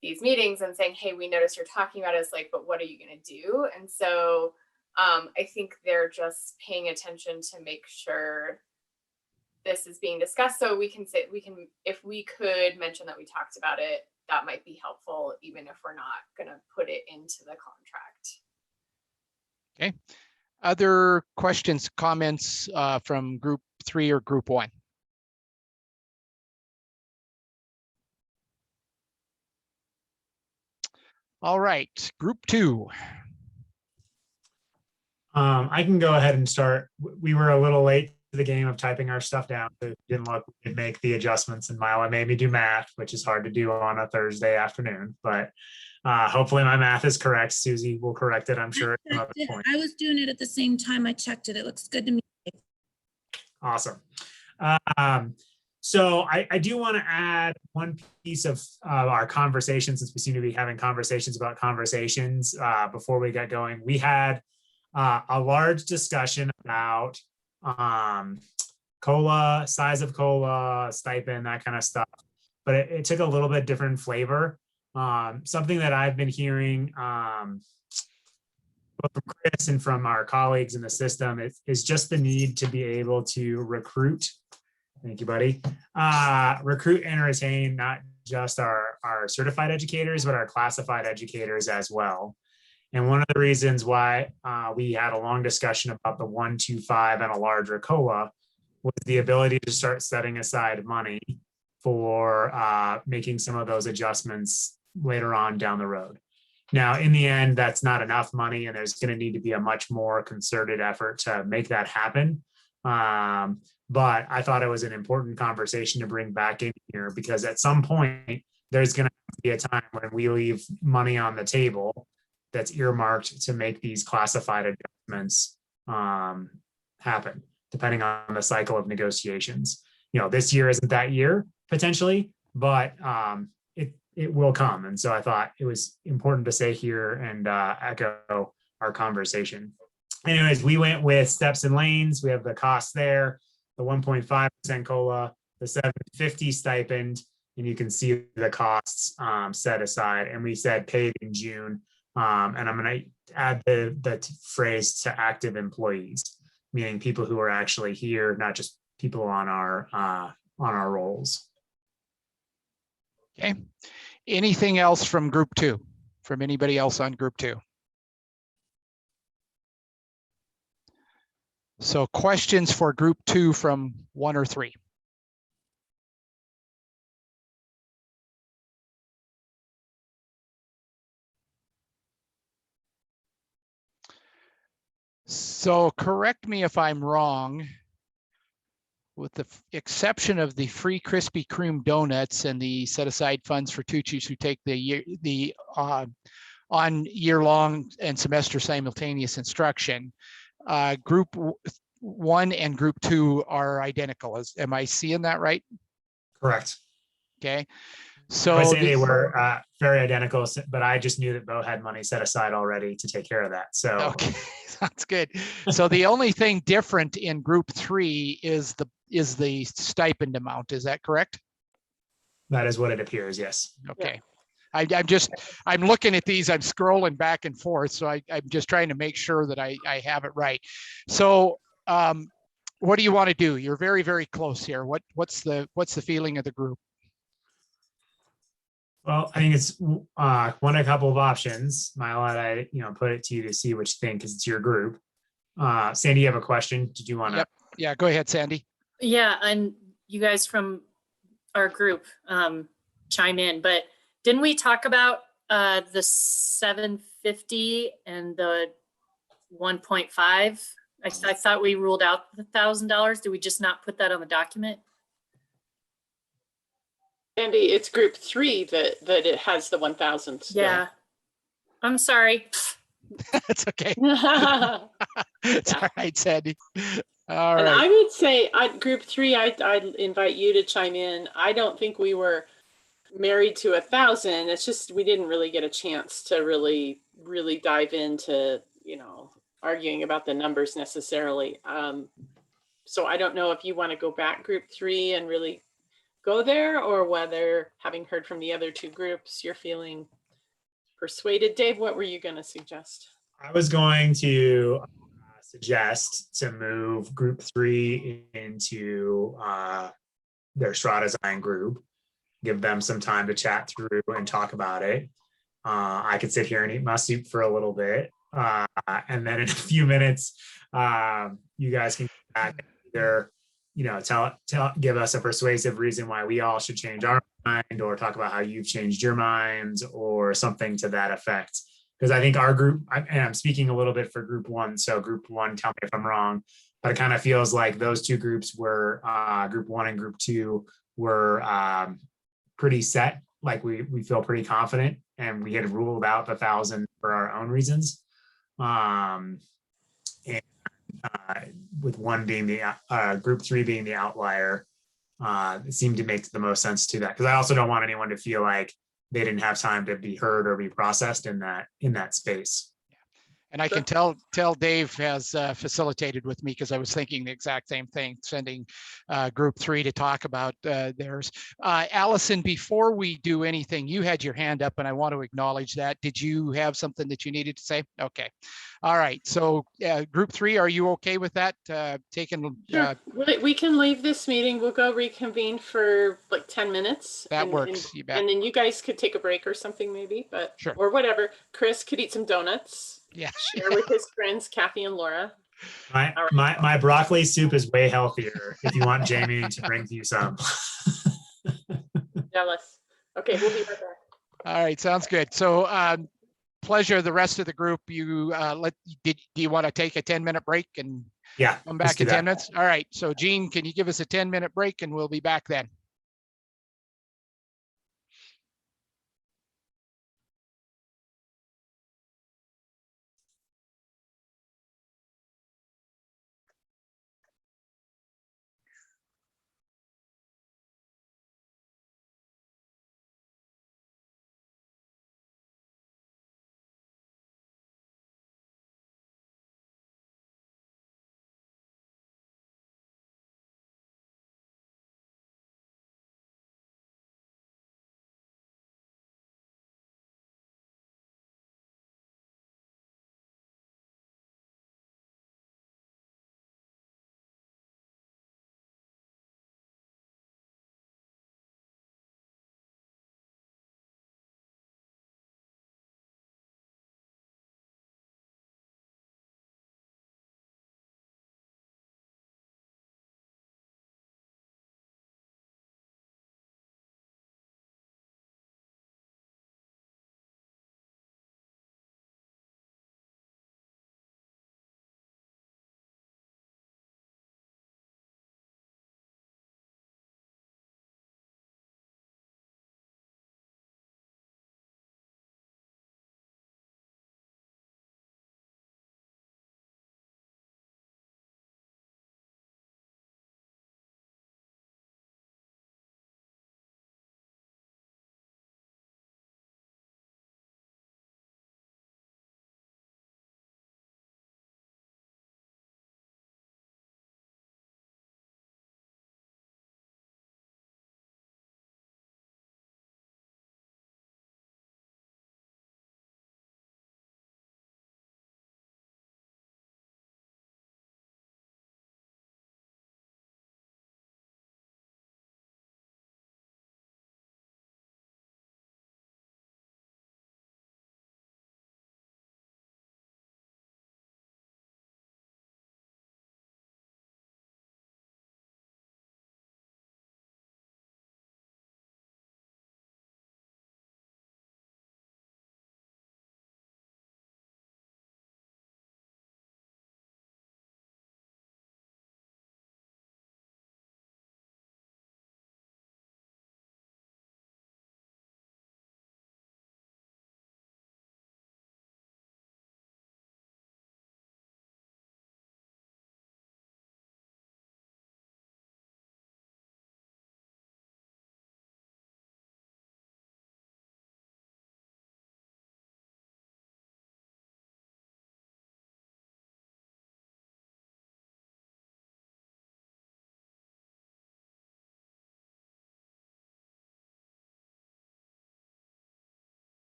these meetings and saying, hey, we noticed you're talking about it. It's like, but what are you gonna do? And so I think they're just paying attention to make sure this is being discussed. So we can say, if we could mention that we talked about it, that might be helpful, even if we're not going to put it into the contract. Okay. Other questions, comments from group 3 or group 1? All right, group 2. I can go ahead and start. We were a little late to the game of typing our stuff down. So it didn't look, we could make the adjustments, and Mila made me do math, which is hard to do on a Thursday afternoon, but hopefully my math is correct. Susie will correct it, I'm sure. I was doing it at the same time. I checked it. It looks good to me. Awesome. So I do want to add one piece of our conversation, since we seem to be having conversations about conversations before we get going. We had a large discussion about COLA, size of COLA, stipend, that kind of stuff. But it took a little bit different flavor. Something that I've been hearing both from Chris and from our colleagues in the system is just the need to be able to recruit. Thank you, buddy. Recruit and retain not just our certified educators, but our classified educators as well. And one of the reasons why we had a long discussion about the 125 and a larger COLA was the ability to start setting aside money for making some of those adjustments later on down the road. Now, in the end, that's not enough money, and there's going to need to be a much more concerted effort to make that happen. But I thought it was an important conversation to bring back in here, because at some point, there's going to be a time when we leave money on the table that's earmarked to make these classified adjustments happen, depending on the cycle of negotiations. You know, this year isn't that year potentially, but it will come. And so I thought it was important to say here and echo our conversation. Anyways, we went with steps and lanes. We have the cost there, the 1.5% COLA, the 750 stipend, and you can see the costs set aside. And we said paid in June. And I'm going to add the phrase to active employees, meaning people who are actually here, not just people on our rolls. Okay. Anything else from group 2? From anybody else on group 2? So questions for group 2 from 1 or 3? So correct me if I'm wrong, with the exception of the free Krispy Kreme donuts and the set aside funds for teachers who take the on year-long and semester simultaneous instruction, group 1 and group 2 are identical. Am I seeing that right? Correct. Okay. I So would say they were very identical, but I just knew that Bo had money set aside already to take care of that. So okay, sounds good. So the only thing different in group 3 is the stipend amount. Is that correct? that is what it appears. Yes. Okay. I'm looking at these, I'm scrolling back and forth. So I'm just trying to make sure that I have it right. So what do you want to do? You're very, very close here. What's the feeling of the group? Well, I think it's a couple of options. Mila, I put it to you to see what you think, because it's your group. Sandy, you have a question? Did you want to? Yep. Yeah, go ahead, Sandy. Yeah, and you guys from our group chime in, but didn't we talk about the 750 and the 1.5? I thought we ruled out the $1,000. Did we just not put that on the document? Andy, it's group 3 that it has the 1,000. Yeah. I'm sorry. That's okay. It's all right, Sandy. All and right. I would say group 3, I'd invite you to chime in. I don't think we were married to 1,000. It's just we didn't really get a chance to really dive into arguing about the numbers necessarily. So I don't know if you want to go back group 3 and really go there, or whether, having heard from the other 2 groups, you're feeling persuaded. Dave, what were you going to suggest? I was going to suggest to move group 3 into their straw design group, give them some time to chat through and talk about it. I could sit here and eat my soup for a little bit. And then in a few minutes, you guys can get back either, give us a persuasive reason why we all should change our mind, or talk about how you've changed your minds, or something to that effect. Because I think our group, and I'm speaking a little bit for group 1, so group 1, tell me if I'm wrong, but it kind of feels like those 2 groups were, group 1 and group 2 were pretty set. Like we feel pretty confident, and we had ruled out the 1,000 for our own reasons. And with 1 being the group 3 being the outlier, it seemed to make the most sense to that, because I also don't want anyone to feel like they didn't have time to be heard or be processed in that space. And I can tell Dave has facilitated with me, because I was thinking the exact same thing, sending group 3 to talk about theirs. Allison, before we do anything, you had your hand up and I want to acknowledge that. Did you have something that you needed to say? Okay. All right. So group 3, are you okay with that? Taking Sure. We can leave this meeting. We'll go reconvene for like 10 minutes. That works. You bet. And then you guys could take a break or something maybe, but sure. Or whatever. Chris could eat some donuts. Yeah. Share with his friends, Kathy and Laura. My broccoli soup is way healthier if you want Jamie to bring you some. Jealous. Okay, we'll be right back. All right, sounds good. So pleasure the rest of the group. You do you want to take a 10-minute break and come back in 10 minutes? All right, so Gene, can you give us a 10-minute break and we'll be back then.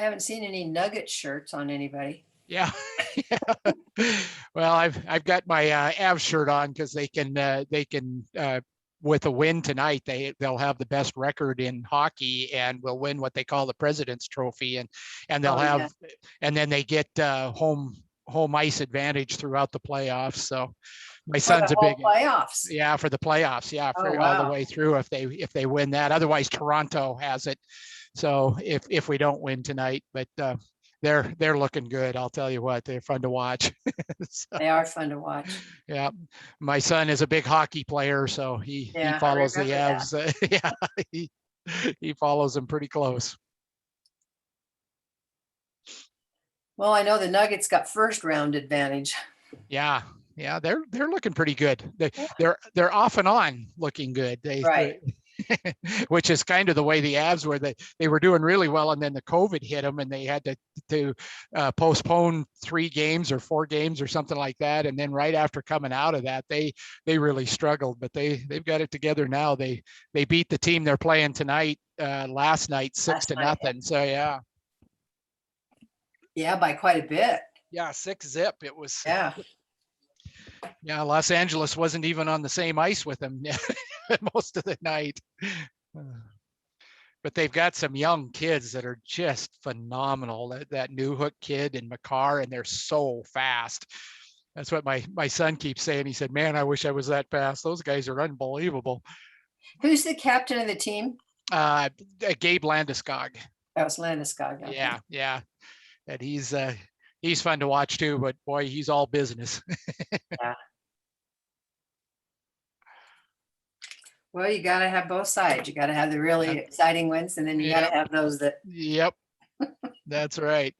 I haven't seen any Nugget shirts on anybody. Yeah. Well, I've got my Avs shirt on because they can with a win tonight, they'll have the best record in hockey and will win what they call the President's Trophy, and they'll have and then they get home ice advantage throughout the playoffs. So my son's a big playoffs. Yeah, for the playoffs. Yeah, for all the way through if they win that. Otherwise, Toronto has it. So if we don't win tonight, but they're looking good. I'll tell you what, they're fun to watch. So, They are fun to watch. yeah, my son is a big hockey player, so he follows the Avs. Yeah, he follows them pretty close. Well, I know the Nuggets got first round advantage. Yeah, they're looking pretty good. They're off and on looking good. Which is kind of the way the Avs were. They were doing really well, and then the COVID hit them, and they had to postpone 3 games or 4 games or something like that. And then right after coming out of that, they really struggled. But they've got it together now. They beat the team they're playing tonight last night 6-0. So yeah, by quite a bit. Yeah, 6-0. It was. Yeah, Los Angeles wasn't even on the same ice with them most of the night. But they've got some young kids that are just phenomenal. That Newhook kid and McCarr, and they're so fast. That's what my son keeps saying. He said, "Man, I wish I was that fast. Those guys are unbelievable." Who's the captain of the team? Gabe Landeskog. That was Landeskog. Okay. Yeah. And he's fun to watch too, but boy, he's all business. Yeah. Well, you got to have both sides. You got to have the really exciting ones, and then you got to have those that. Yep. That's right.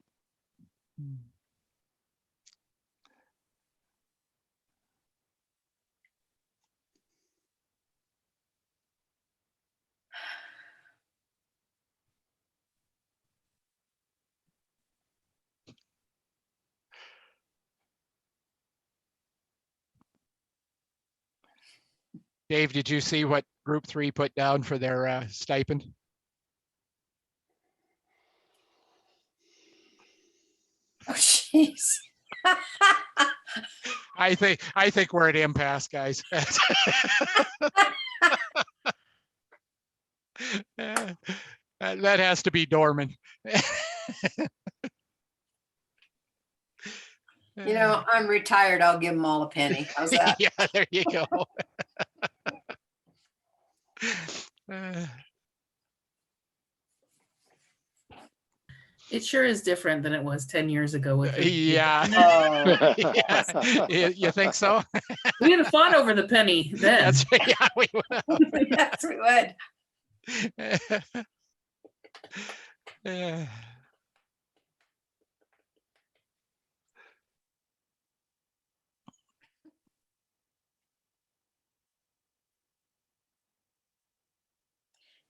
Dave, did you see what Group 3 put down for their stipend? Oh, jeez. I think we're at impasse, guys. That has to be Dorman. You know, I'm retired. I'll give them all a penny. How's that? Yeah, there you go. It sure is different than it was 10 years ago. With Yeah. Oh. Yeah. You think so? We had fun over the penny then. Yeah, we would. Yes, we would.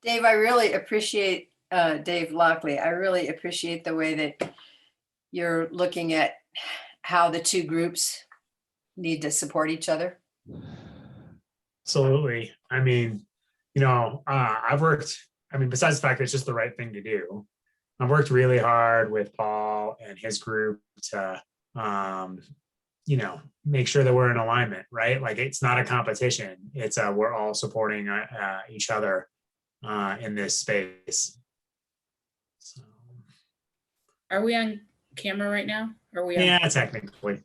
Dave, I really appreciate Dave Lockley. I really appreciate the way that you're looking at how the two groups need to support each other. Absolutely. I mean, I've worked, besides the fact that it's just the right thing to do, I've worked really hard with Paul and his group to, make sure that we're in alignment, right? Like, it's not a competition. It's we're all supporting each other in this space. So. Are we on camera right now? Are we? Yeah, technically.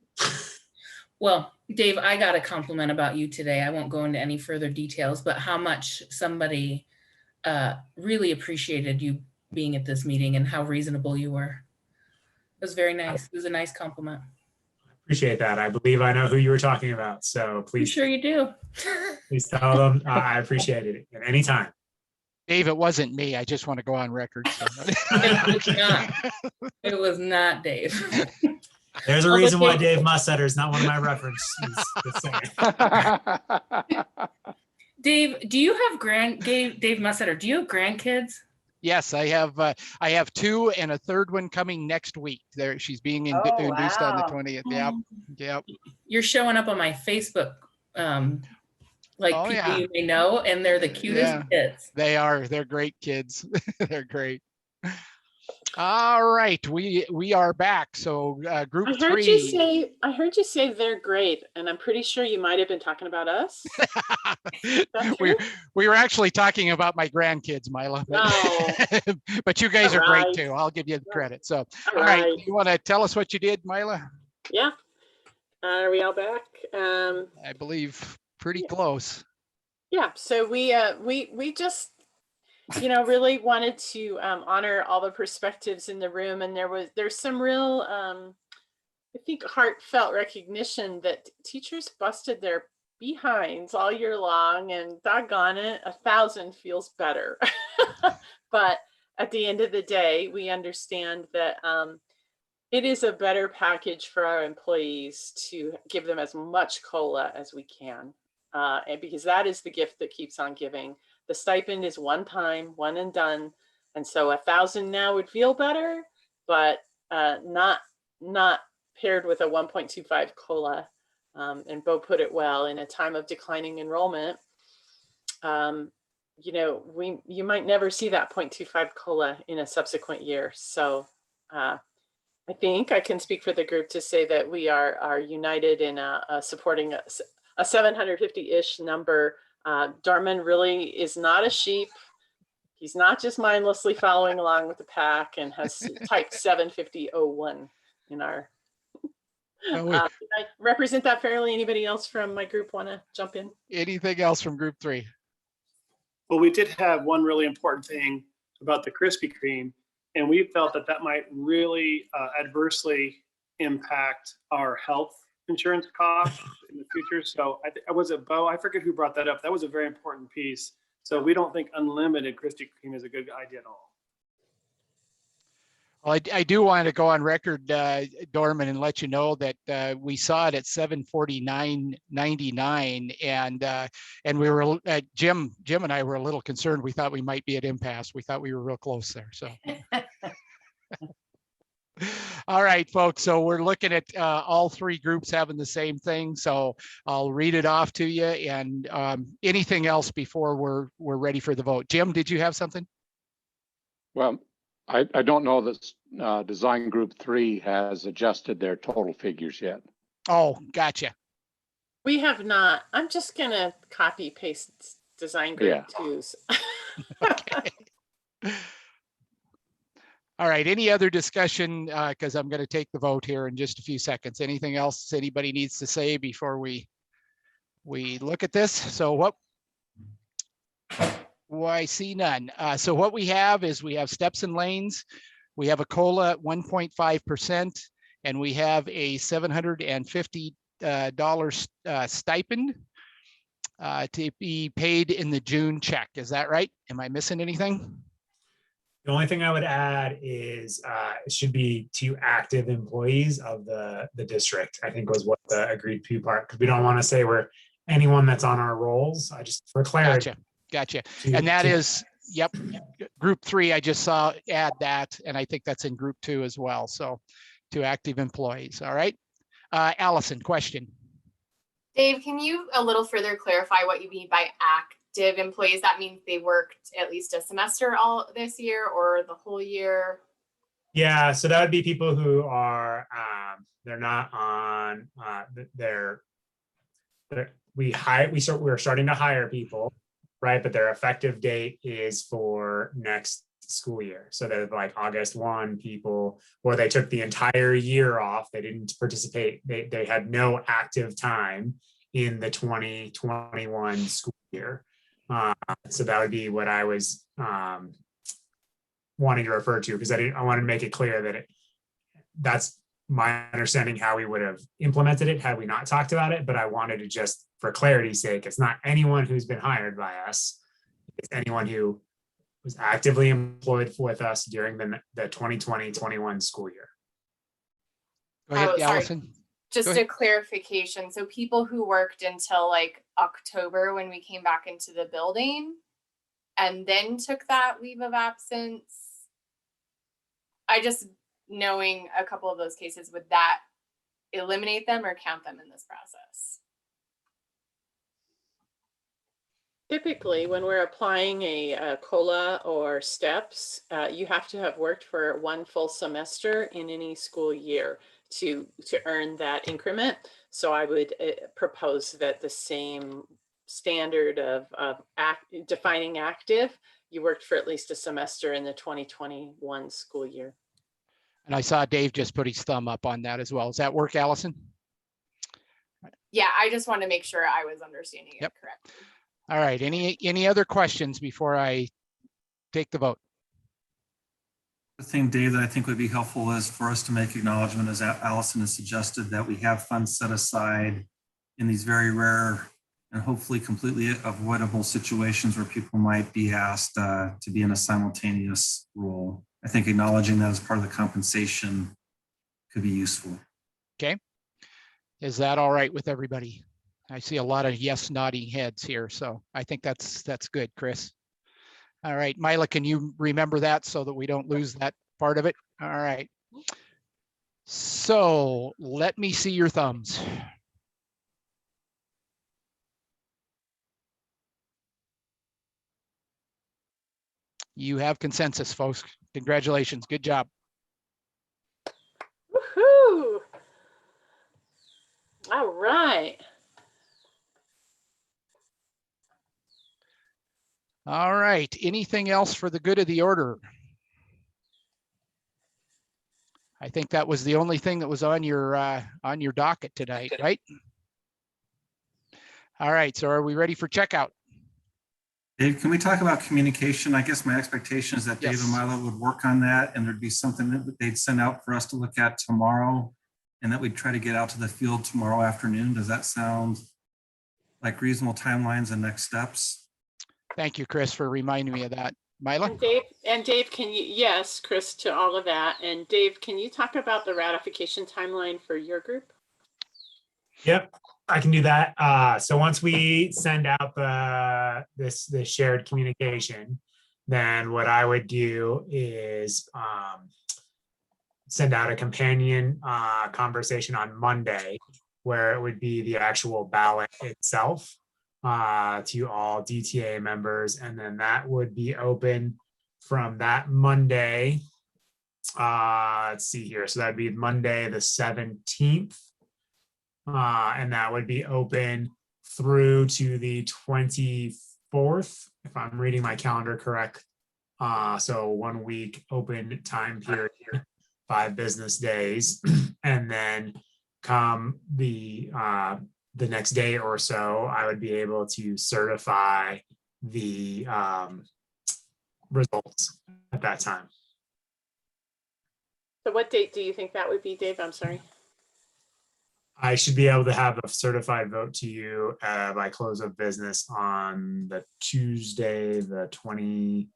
Well, Dave, I got a compliment about you today. I won't go into any further details, but how much somebody really appreciated you being at this meeting and how reasonable you were. It was very nice. It was a nice compliment. Appreciate that. I believe I know who you were talking about. So please. I'm sure you do. Please tell them I appreciated it at any time. Dave, it wasn't me. I just want to go on record. So. It was not Dave. There's a reason why Dave Mussetter is not one of my references. Dave, do you have Dave Mussetter, do you have grandkids? Yes, I have 2 and a third one coming next week. She's being induced on the 20th. Yep. You're showing up on my Facebook, people you may know, and they're the cutest kids. They are. They're great kids. They're great. All right, we are back. So group I heard three. I heard you say they're great, and I'm pretty sure you might have been talking about us. we were actually talking about my grandkids, Mila. No. But you guys All are great right. too. I'll give you the credit. So, All all right, right. you want to tell us what you did, Mila? Yeah. Are we all back? I believe pretty close. Yeah. So we just, you know, really wanted to honor all the perspectives in the room, and there's some real I think heartfelt recognition that teachers busted their behinds all year long, and doggone it, 1,000 feels better. But at the end of the day, we understand that it is a better package for our employees to give them as much COLA as we can. And because that is the gift that keeps on giving. The stipend is one time, one and done. And so 1,000 now would feel better, but not paired with a 1.25 COLA. And Bo put it well, in a time of declining enrollment, you know, you might never see that 0.25 COLA in a subsequent year. So I think I can speak for the group to say that we are united in supporting a 750-ish number. Dorman really is not a sheep. He's not just mindlessly following along with the pack, and has typed 750-01 in our. Did I represent that fairly? Anybody else from my group want to jump in? Anything else from group three? Well, we did have one really important thing about the Krispy Kreme, and we felt that that might really adversely impact our health insurance costs in the future. So was it Bo? I forget who brought that up. That was a very important piece. So we don't think unlimited Krispy Kreme is a good idea at all. Well, I do want to go on record, Dorman, and let you know that we saw it at $749.99, and we were Jim and I were a little concerned. We thought we might be at impasse. We thought we were real close there. So, all right, folks. So we're looking at all three groups having the same thing. So I'll read it off to you. And anything else before we're ready for the vote? Jim, did you have something? Well, I don't know that design group 3 has adjusted their total figures yet. Oh, gotcha. We have not. I'm just gonna copy paste design group 2's. Okay. All right. Any other discussion? Because I'm going to take the vote here in just a few seconds. Anything else anybody needs to say before we look at this? So I see none. So what we have is we have steps and lanes. We have a COLA at 1.5%, and we have a $750 stipend to be paid in the June check. Is that right? Am I missing anything? The only thing I would add is it should be to active employees of the district, I think was what the agreed to part, because we don't want to say we're anyone that's on our rolls. I just, for clarity. Gotcha. And that is, yep, group 3, I just saw add that, and I think that's in group 2 as well. So to active employees. All right. Allison, question. Dave, can you a little further clarify what you mean by active employees? That means they worked at least a semester all this year or the whole year? Yeah, so that would be people who are they're not on we're starting to hire people, right? But their effective date is for next school year. So they're like August 1 people, or they took the entire year off. They didn't participate. They had no active time in the 2021 school year. So that would be what I was wanting to refer to, because I wanted to make it clear that that's my understanding how we would have implemented it had we not talked about it. But I wanted to just, for clarity's sake, it's not anyone who's been hired by us. It's anyone who was actively employed with us during the 2020-21 school year. Go ahead, sorry. Allison. Just a clarification. So people who worked until like October when we came back into the building and then took that leave of absence. I just, knowing a couple of those cases, would that eliminate them or count them in this process? Typically, when we're applying a COLA or steps, you have to have worked for one full semester in any school year to earn that increment. So I would propose that the same standard of defining active, you worked for at least a semester in the 2021 school year. And I saw Dave just put his thumb up on that as well. Does that work, Allison? Yeah, I just want to make sure I was understanding it correctly. All right, any other questions before I take the vote? The thing, Dave, that I think would be helpful is for us to make acknowledgement, as Allison has suggested, that we have funds set aside in these very rare and hopefully completely avoidable situations where people might be asked to be in a simultaneous role. I think acknowledging that as part of the compensation could be useful. Okay. Is that all right with everybody? I see a lot of yes nodding heads here, so I think that's good, Chris. All right, Mila, can you remember that so that we don't lose that part of it? All right. So let me see your thumbs. You have consensus, folks. Congratulations. Good job. Woohoo! All right. All right. Anything else for the good of the order? I think that was the only thing that was on your docket tonight, right? All right. So are we ready for checkout? Dave, can we talk about communication? I guess my expectation is that Dave and Yes. Milo would work on that, and there'd be something that they'd send out for us to look at tomorrow, and that we'd try to get out to the field tomorrow afternoon. Does that sound like reasonable timelines and next steps? Thank you, Chris, for reminding me of that. Mila? And Dave, can you, yes, Chris, to all of that. And Dave, can you talk about the ratification timeline for your group? Yep, I can do that. So once we send out this shared communication, then what I would do is send out a companion conversation on Monday, where it would be the actual ballot itself to all DTA members, and then that would be open from that Monday. Let's see here. So that'd be Monday the 17th. And that would be open through to the 24th, if I'm reading my calendar correct. So 1 week open time period, 5 business days. And then come the next day or so, I would be able to certify the results at that time. So what date do you think that would be, Dave? I'm sorry. I should be able to have a certified vote to you by close of business on the Tuesday, the 25th.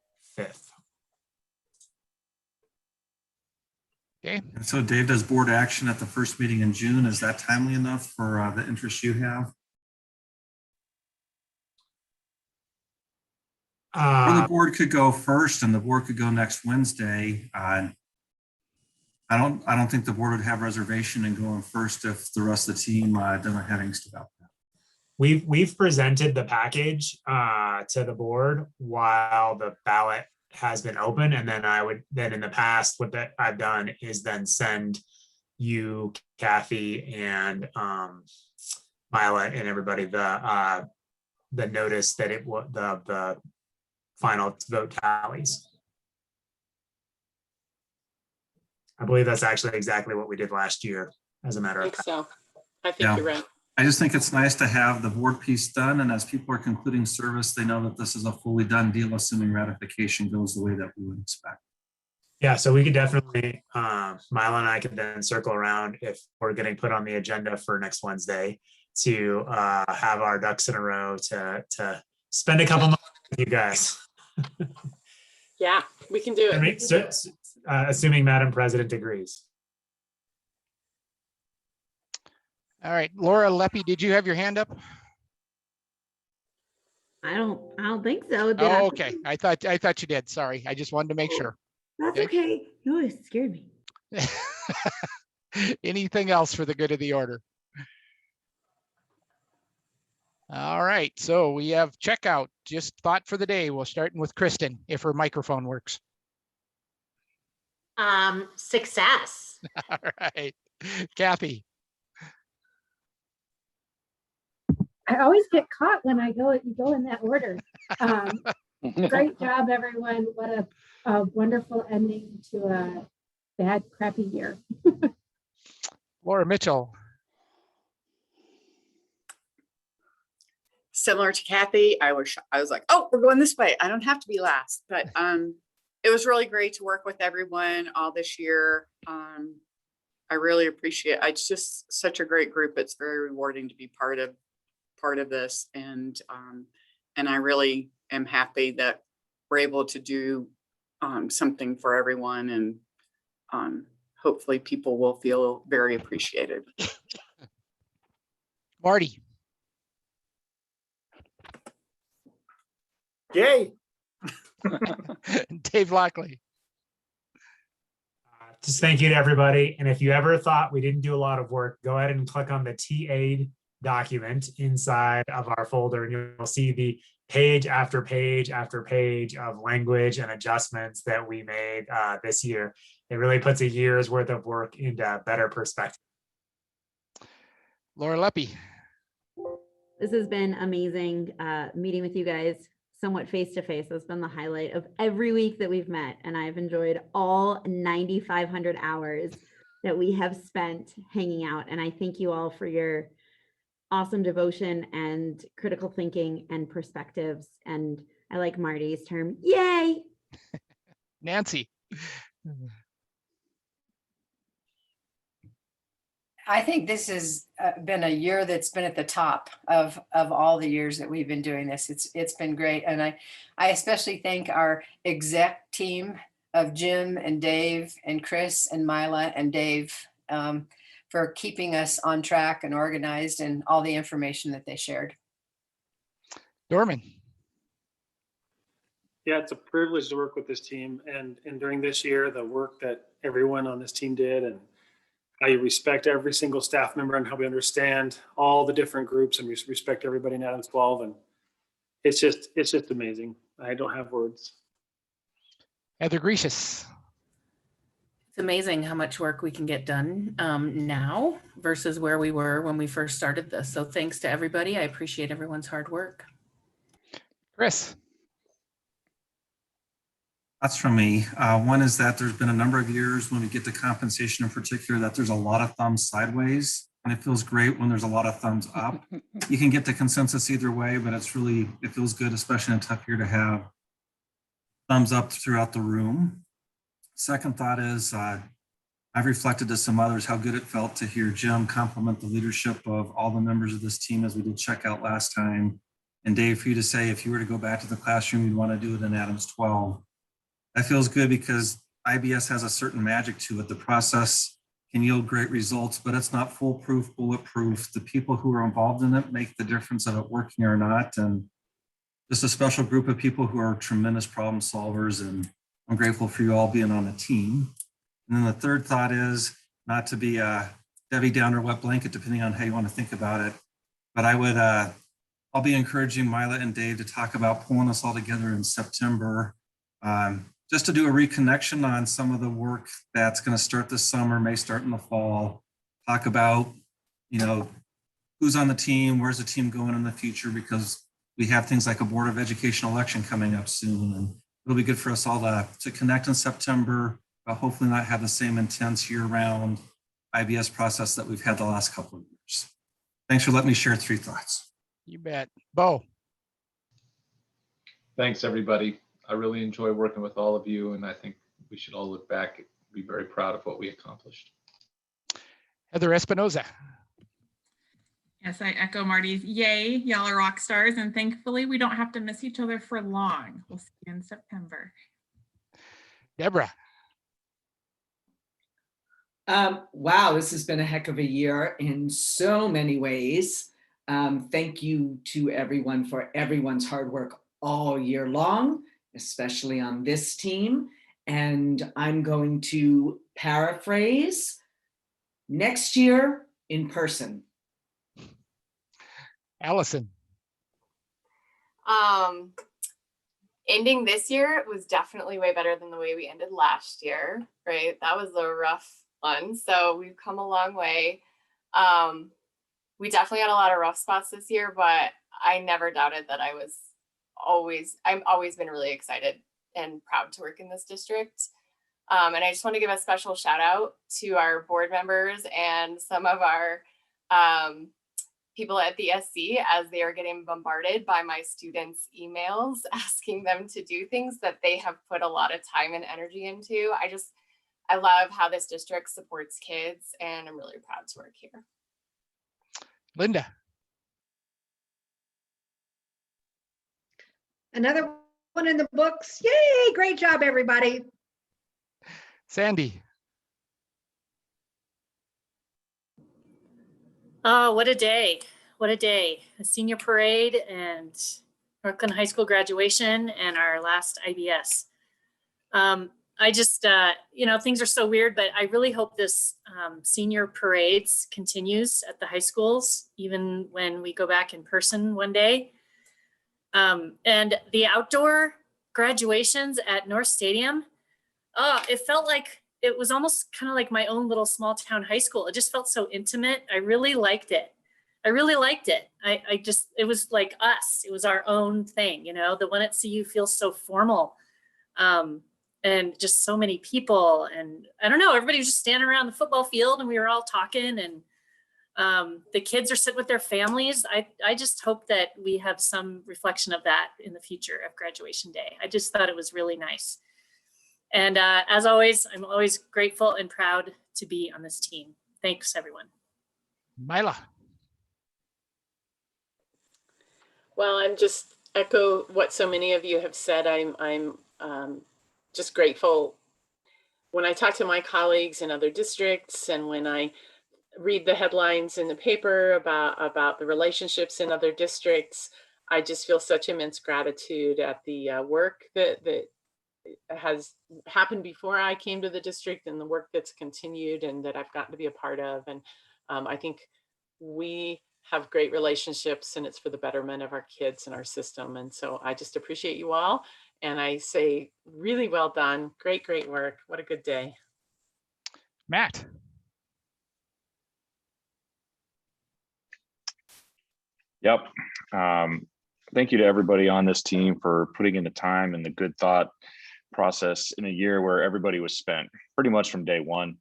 Okay. And so Dave, does board action at the first meeting in June, is that timely enough for the interest you have? Or the board could go first and the board could go next Wednesday. I don't think the board would have reservation in going first if the rest of the team doesn't have angst about that. We've presented the package to the board while the ballot has been open, and then in the past what that I've done is then send you, Kathy, and Mila and everybody the notice that it was the final vote tallies. I believe that's actually exactly what we did last year, as a matter of fact. So I think you're right. I just think it's nice to have the board piece done, and as people are concluding service, they know that this is a fully done deal, assuming ratification goes the way that we would expect. Yeah, so we could definitely, Mila and I could then circle around if we're getting put on the agenda for next Wednesday to have our ducks in a row to spend a couple months with you guys. Yeah, we can do it. Assuming Madam President agrees. All right, Laura Leppy, did you have your hand up? I don't think so. Did Oh, okay. I thought you did. Sorry. I just wanted to make sure. That's okay. No, it scared me. Anything else for the good of the order? All right, so we have checkout. Just thought for the day. We'll start with Kristen, if her microphone works. Success. All right, Kathy. I always get caught when you go in that order. Great job, everyone. What a wonderful ending to a bad, crappy year. Laura Mitchell. Similar to Kathy, I was like, oh, we're going this way. I don't have to be last. But it was really great to work with everyone all this year. I really appreciate it. It's just such a great group. It's very rewarding to be part of this. And I really am happy that we're able to do something for everyone, and hopefully people will feel very appreciated. Marty. Yay. Dave Lockley. Just thank you to everybody. And if you ever thought we didn't do a lot of work, go ahead and click on the TA document inside of our folder, and you'll see the page after page after page of language and adjustments that we made this year. It really puts a year's worth of work into better perspective. Laura Leppy. This has been amazing meeting with you guys somewhat face to face. That's been the highlight of every week that we've met, and I've enjoyed all 9,500 hours that we have spent hanging out. And I thank you all for your awesome devotion and critical thinking and perspectives. And I like Marty's term, yay. Nancy. I think this has been a year that's been at the top of all the years that we've been doing this. It's been great. And I especially thank our exec team of Jim and Dave and Chris and Mila and Dave for keeping us on track and organized, and all the information that they shared. Dorman. Yeah, it's a privilege to work with this team, and during this year, the work that everyone on this team did, and how you respect every single staff member, and how we understand all the different groups, and we respect everybody in Adams 12. And it's just amazing. I don't have words. Heather Gracious. It's amazing how much work we can get done now versus where we were when we first started this. So thanks to everybody. I appreciate everyone's hard work. Chris. That's from me. One is that there's been a number of years when we get to compensation in particular that there's a lot of thumbs sideways, and it feels great when there's a lot of thumbs up. You can get to consensus either way, but it feels good, especially in a tough year, to have thumbs up throughout the room. Second thought is I've reflected to some others how good it felt to hear Jim compliment the leadership of all the members of this team as we did checkout last time. And Dave, for you to say, if you were to go back to the classroom, you'd want to do it in Adams 12. That feels good because IBS has a certain magic to it. The process can yield great results, but it's not foolproof, bulletproof. The people who are involved in it make the difference of it working or not. And just a special group of people who are tremendous problem solvers. And I'm grateful for you all being on the team. And then the third thought is not to be a Debbie Downer wet blanket, depending on how you want to think about it. But I'll be encouraging Mila and Dave to talk about pulling us all together in September. Just to do a reconnection on some of the work that's going to start this summer, may start in the fall. Talk about, who's on the team, where's the team going in the future, because we have things like a Board of Education election coming up soon. And it'll be good for us all to connect in September, but hopefully not have the same intense year-round IBS process that we've had the last couple of years. Thanks for letting me share 3 thoughts. You bet. Bo. Thanks, everybody. I really enjoy working with all of you, and I think we should all look back and be very proud of what we accomplished. Heather Espinoza. Yes, I echo Marty's yay, y'all are rock stars, and thankfully we don't have to miss each other for long. We'll see you in September. Deborah. Wow, this has been a heck of a year in so many ways. Thank you to everyone for everyone's hard work all year long, especially on this team. And I'm going to paraphrase, next year in person. Allison. Ending this year was definitely way better than the way we ended last year, right? That was a rough one. So we've come a long way. We definitely had a lot of rough spots this year, but I never doubted that I've always been really excited and proud to work in this district. And I just want to give a special shout out to our board members and some of our people at the SC as they are getting bombarded by my students' emails asking them to do things that they have put a lot of time and energy into. I love how this district supports kids, and I'm really proud to work here. Linda. Another one in the books. Yay, great job, everybody. Sandy. Oh, what a day. What a day. A senior parade and Northland High School graduation and our last IBS. I just, things are so weird, but I really hope this senior parades continues at the high schools, even when we go back in person one day. And the outdoor graduations at North Stadium, it felt like it was almost kind of like my own little small town high school. It just felt so intimate. I really liked it. It was like us. It was our own thing, the one at CU feels so formal. And just so many people. And I don't know, everybody was just standing around the football field and we were all talking, and the kids are sitting with their families. I just hope that we have some reflection of that in the future of graduation day. I just thought it was really nice. And as always, I'm always grateful and proud to be on this team. Thanks, everyone. Mila. Well, I'm just echo what so many of you have said. I'm just grateful when I talk to my colleagues in other districts, and when I read the headlines in the paper about the relationships in other districts. I just feel such immense gratitude at the work that has happened before I came to the district, and the work that's continued and that I've gotten to be a part of. And I think we have great relationships, and it's for the betterment of our kids and our system. And so I just appreciate you all. And I say, really well done. Great, great work. What a good day. Matt. Yep. Thank you to everybody on this team for putting in the time and the good thought process in a year where everybody was spent pretty much from day one,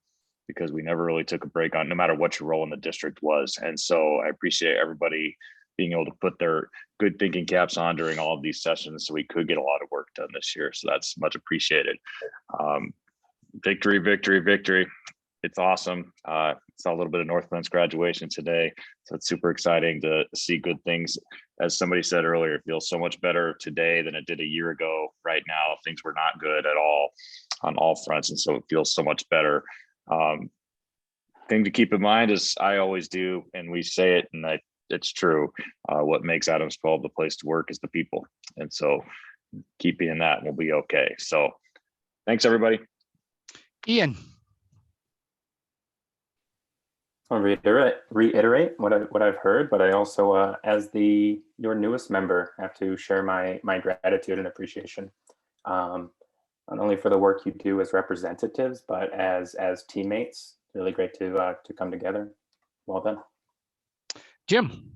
because we never really took a break on no matter what your role in the district was. And so I appreciate everybody being able to put their good thinking caps on during all of these sessions so we could get a lot of work done this year. So that's much appreciated. Victory, victory, victory. It's awesome. Saw a little bit of Northland's graduation today. So it's super exciting to see good things. As somebody said earlier, it feels so much better today than it did a year ago. Right now, things were not good at all on all fronts. And so it feels so much better. Thing to keep in mind is I always do, and we say it, and it's true. What makes Adams 12 the place to work is the people. And so keep being that and we'll be okay. So thanks, everybody. Ian. I'll reiterate what I've heard, but I also, as your newest member, have to share my gratitude and appreciation, not only for the work you do as representatives, but as teammates. Really great to come together. Well done. Jim.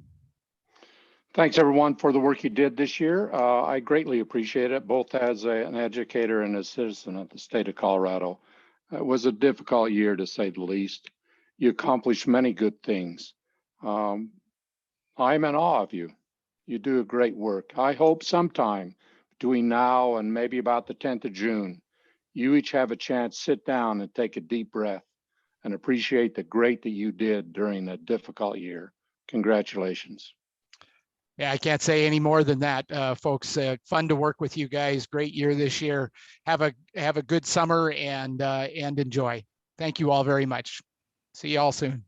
Thanks, everyone, for the work you did this year. I greatly appreciate it, both as an educator and a citizen of the state of Colorado. It was a difficult year, to say the least. You accomplished many good things. I'm in awe of you. You do a great work. I hope sometime between now and maybe about the 10th of June, you each have a chance to sit down and take a deep breath and appreciate the great that you did during a difficult year. Congratulations. Yeah, I can't say any more than that, folks. Fun to work with you guys. Great year this year. Have a good summer and enjoy. Thank you all very much. See you all soon.